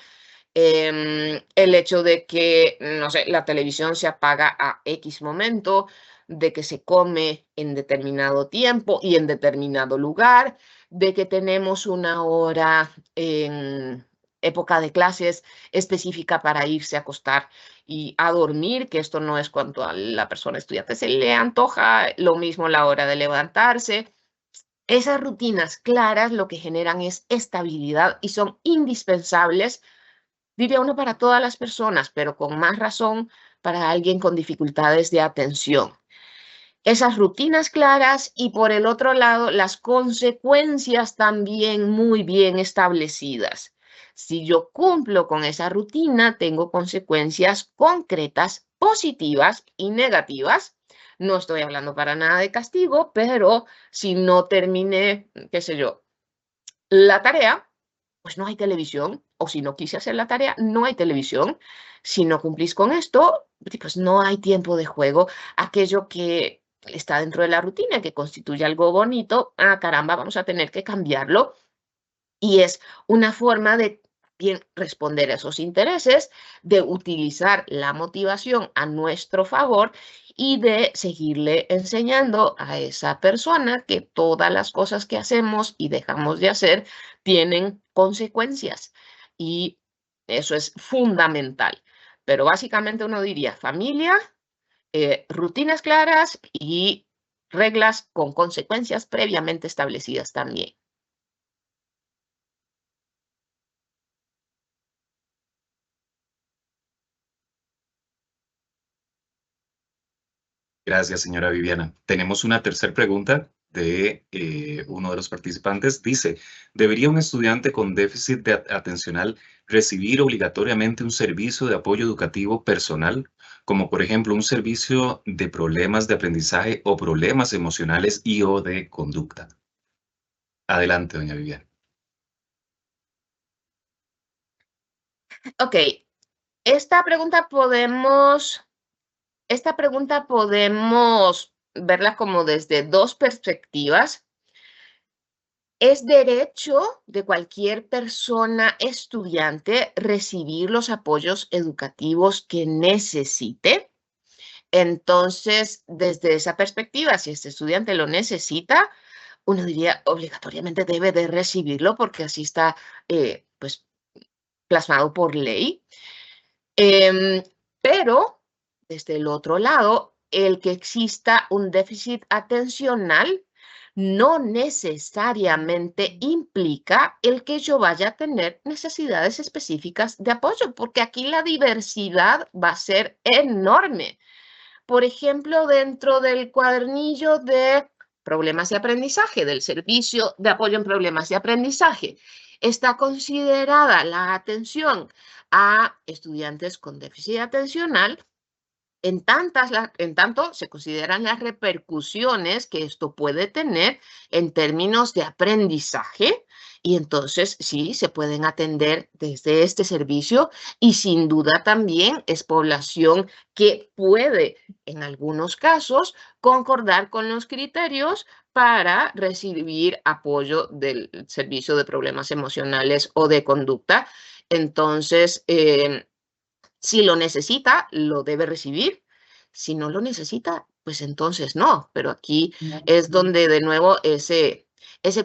El hecho de que, no sé, la televisión se apaga a X momento, de que se come en determinado tiempo y en determinado lugar, de que tenemos una hora en época de clases específica para irse a acostar y a dormir, que esto no es cuando a la persona estudiante se le antoja, lo mismo la hora de levantarse. Esas rutinas claras lo que generan es estabilidad y son indispensables, diría uno, para todas las personas, pero con más razón para alguien con dificultades de atención. Esas rutinas claras y, por el otro lado, las consecuencias también muy bien establecidas. Si yo cumplo con esa rutina, tengo consecuencias concretas, positivas y negativas. No estoy hablando para nada de castigo, pero si no terminé, qué sé yo, la tarea, pues no hay televisión, o si no quise hacer la tarea, no hay televisión. Si no cumplís con esto, pues no hay tiempo de juego. Aquello que está dentro de la rutina, que constituye algo bonito, caramba, vamos a tener que cambiarlo. Y es una forma de bien responder a esos intereses, de utilizar la motivación a nuestro favor y de seguirle enseñando a esa persona que todas las cosas que hacemos y dejamos de hacer tienen consecuencias. Y eso es fundamental. Pero básicamente uno diría familia, rutinas claras y reglas con consecuencias previamente establecidas también. Gracias, señora Viviana. Tenemos una tercera pregunta de uno de los participantes. Dice, ¿debería un estudiante con déficit atencional recibir obligatoriamente un servicio de apoyo educativo personal, como por ejemplo un servicio de problemas de aprendizaje o problemas emocionales y o de conducta? Adelante, doña Viviana. Ok, esta pregunta podemos verla como desde dos perspectivas. Es derecho de cualquier persona estudiante recibir los apoyos educativos que necesite. Entonces, desde esa perspectiva, si este estudiante lo necesita, uno diría obligatoriamente debe de recibirlo porque así está pues, plasmado por ley. Pero, desde el otro lado, el que exista un déficit atencional no necesariamente implica el que yo vaya a tener necesidades específicas de apoyo, porque aquí la diversidad va a ser enorme. Por ejemplo, dentro del cuadernillo de problemas de aprendizaje, del servicio de apoyo en problemas de aprendizaje, está considerada la atención a estudiantes con déficit atencional, en tanto se consideran las repercusiones que esto puede tener en términos de aprendizaje, y entonces sí, se pueden atender desde este servicio, y sin duda también es población que puede, en algunos casos, concordar con los criterios para recibir apoyo del servicio de problemas emocionales o de conducta. Entonces, si lo necesita, lo debe recibir. Si no lo necesita, pues entonces no. Pero aquí es donde de nuevo ese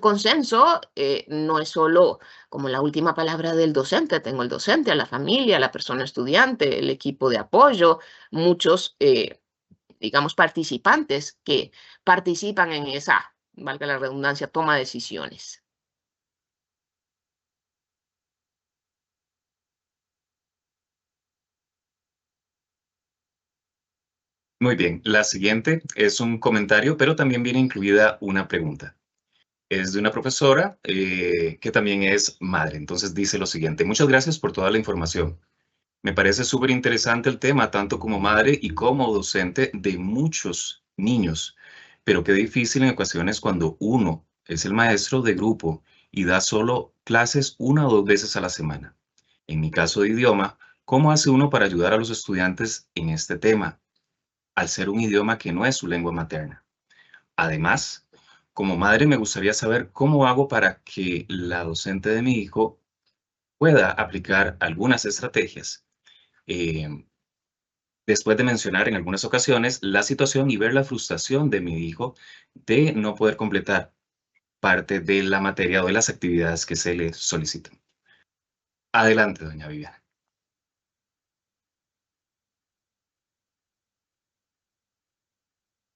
consenso no es solo como la última palabra del docente. Tengo el docente, a la familia, la persona estudiante, el equipo de apoyo, muchos, digamos, participantes que participan en esa, valga la redundancia, toma de decisiones. Muy bien, la siguiente es un comentario, pero también viene incluida una pregunta. Es de una profesora que también es madre. Entonces dice lo siguiente: muchas gracias por toda la información. Me parece súper interesante el tema, tanto como madre y como docente de muchos niños, pero qué difícil en ocasiones cuando uno es el maestro de grupo y da solo clases 1 o 2 veces a la semana. En mi caso de idioma, ¿cómo hace uno para ayudar a los estudiantes en este tema, al ser un idioma que no es su lengua materna? Además, como madre me gustaría saber cómo hago para que la docente de mi hijo pueda aplicar algunas estrategias. Eh, Después de mencionar en algunas ocasiones la situación y ver la frustración de mi hijo de no poder completar parte de la materia o de las actividades que se le solicitan. Adelante, doña Viviana.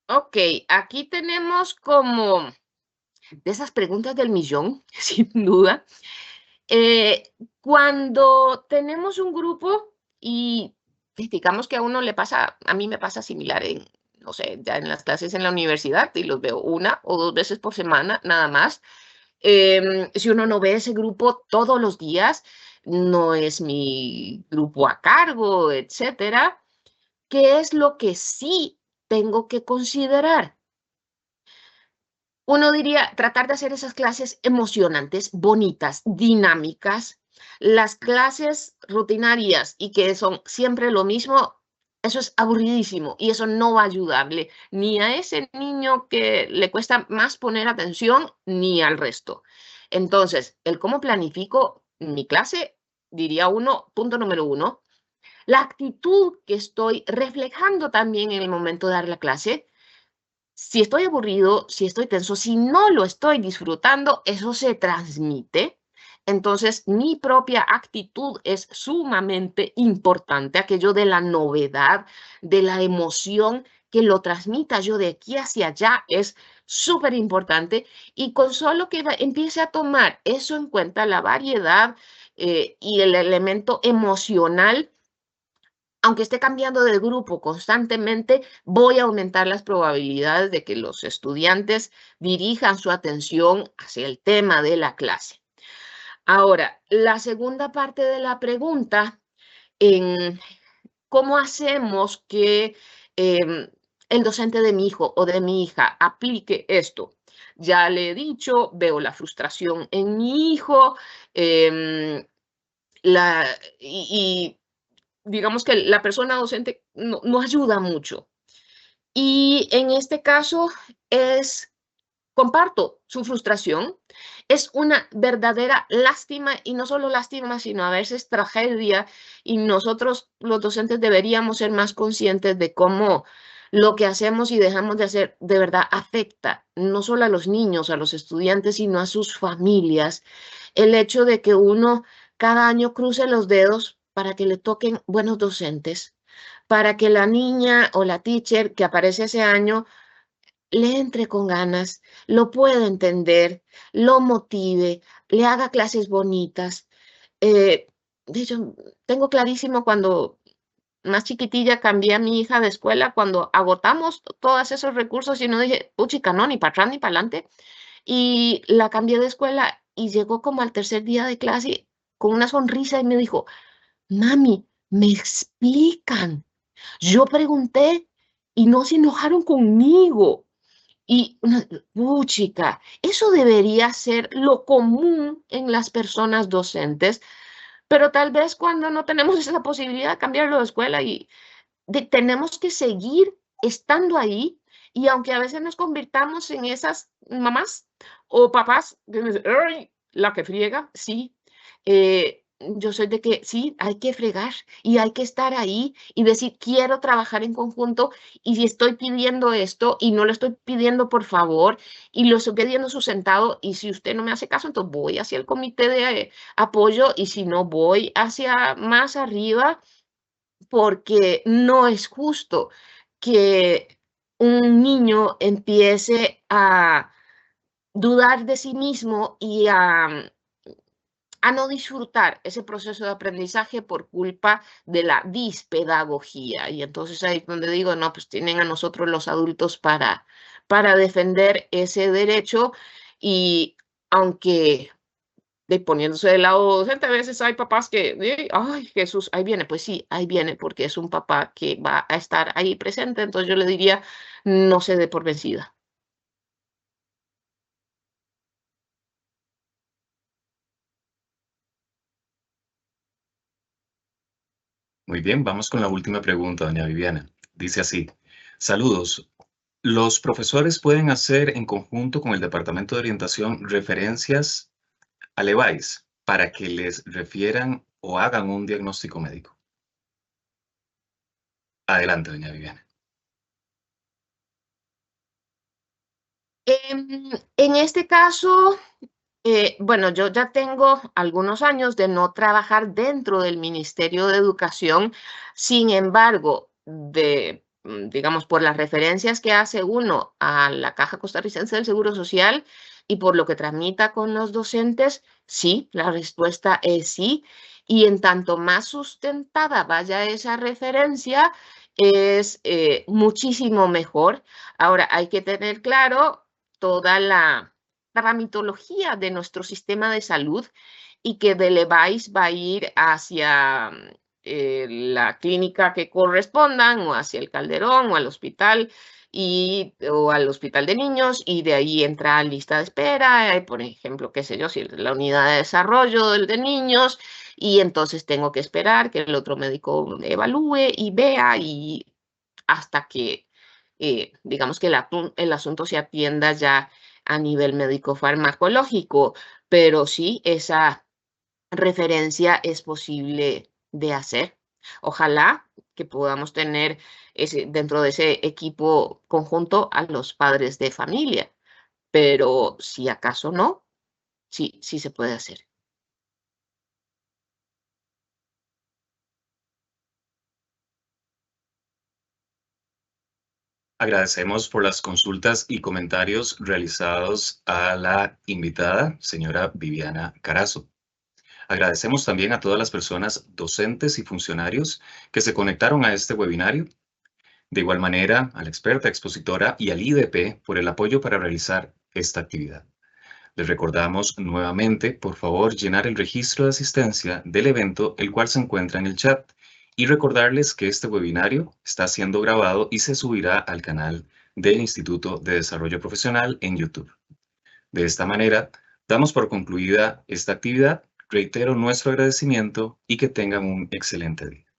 Ok, aquí tenemos como de esas preguntas del millón, sin duda. Cuando tenemos un grupo y digamos que a uno le pasa, a mí me pasa similar en, no sé, ya en las clases en la universidad, y los veo 1 o 2 veces por semana, nada más. Si uno no ve ese grupo todos los días, no es mi grupo a cargo, etcétera. ¿Qué es lo que sí tengo que considerar? Uno diría tratar de hacer esas clases emocionantes, bonitas, dinámicas. Las clases rutinarias y que son siempre lo mismo, eso es aburridísimo y eso no va a ayudarle ni a ese niño que le cuesta más poner atención ni al resto. Entonces, el cómo planifico mi clase, diría uno, punto número 1, la actitud que estoy reflejando también en el momento de dar la clase. Si estoy aburrido, si estoy tenso, si no lo estoy disfrutando, eso se transmite. Entonces, mi propia actitud es sumamente importante, aquello de la novedad, de la emoción, que lo transmita yo de aquí hacia allá es súper importante. Y con solo que empiece a tomar eso en cuenta, la variedad y el elemento emocional, aunque esté cambiando de grupo constantemente, voy a aumentar las probabilidades de que los estudiantes dirijan su atención hacia el tema de la clase. Ahora, la segunda parte de la pregunta, en cómo hacemos que el docente de mi hijo o de mi hija aplique esto. Ya le he dicho, veo la frustración en mi hijo, y digamos que la persona docente no ayuda mucho. Y en este caso comparto su frustración. Es una verdadera lástima, y no solo lástima, sino a veces tragedia. Y nosotros, los docentes, deberíamos ser más conscientes de cómo lo que hacemos y dejamos de hacer de verdad afecta no solo a los niños, a los estudiantes, sino a sus familias. El hecho de que uno cada año cruce los dedos para que le toquen buenos docentes, para que la niña o la teacher que aparece ese año le entre con ganas, lo pueda entender, lo motive, le haga clases bonitas. De hecho, tengo clarísimo cuando más chiquitilla cambié a mi hija de escuela, cuando agotamos todos esos recursos y no dije, puchica, no, ni para atrás ni para adelante. Y la cambié de escuela y llegó como al tercer día de clase con una sonrisa y me dijo, mami, me explican. Yo pregunté y no se enojaron conmigo. Y, chica, eso debería ser lo común en las personas docentes, pero tal vez cuando no tenemos esa posibilidad de cambiarlo de escuela y tenemos que seguir estando ahí, y aunque a veces nos convirtamos en esas mamás o papás que dicen, "Ay, la que friega", sí, yo soy de que sí, hay que fregar y hay que estar ahí y decir, quiero trabajar en conjunto, y si estoy pidiendo esto y no lo estoy pidiendo por favor y lo estoy pidiendo sustentado, y si usted no me hace caso, entonces voy hacia el comité de apoyo, y si no, voy hacia más arriba, porque no es justo que un niño empiece a dudar de sí mismo y a no disfrutar ese proceso de aprendizaje por culpa de la dispedagogía. Y entonces ahí es donde digo, no, pues tienen a nosotros los adultos para defender ese derecho. Y aunque poniéndose del lado docente, a veces hay papás que, ay, Jesús, ahí viene, pues sí, ahí viene, porque es un papá que va a estar ahí presente, entonces yo le diría, no se dé por vencida. Muy bien, vamos con la última pregunta, doña Viviana. Dice así, saludos. ¿Los profesores pueden hacer en conjunto con el Departamento de Orientación referencias al EVAIS para que les refieran o hagan un diagnóstico médico? Adelante, doña Viviana. En este caso, bueno, yo ya tengo algunos años de no trabajar dentro del Ministerio de Educación. Sin embargo, digamos, por las referencias que hace uno a la Caja Costarricense del Seguro Social y por lo que tramita con los docentes, sí, la respuesta es sí. Y en tanto más sustentada vaya esa referencia, es muchísimo mejor. Ahora, hay que tener claro toda la tramitología de nuestro sistema de salud, y que del EVAIS va a ir hacia la clínica que correspondan, o hacia el Calderón, o al hospital, o al hospital de niños, y de ahí entra a lista de espera, por ejemplo, qué sé yo, si es la unidad de desarrollo del de niños, y entonces tengo que esperar que el otro médico evalúe y vea, y hasta que, digamos que el asunto se atienda ya a nivel médico farmacológico, pero sí, esa referencia es posible de hacer. Ojalá que podamos tener dentro de ese equipo conjunto a los padres de familia, pero si acaso no, sí, sí se puede hacer. Agradecemos por las consultas y comentarios realizados a la invitada, señora Viviana Carazo. Agradecemos también a todas las personas docentes y funcionarios que se conectaron a este webinario. De igual manera, a la experta expositora y al IDP por el apoyo para realizar esta actividad. Les recordamos nuevamente, por favor, llenar el registro de asistencia del evento, el cual se encuentra en el chat, y recordarles que este webinario está siendo grabado y se subirá al canal del Instituto de Desarrollo Profesional en YouTube. De esta manera, damos por concluida esta actividad. Reitero nuestro agradecimiento y que tengan un excelente día.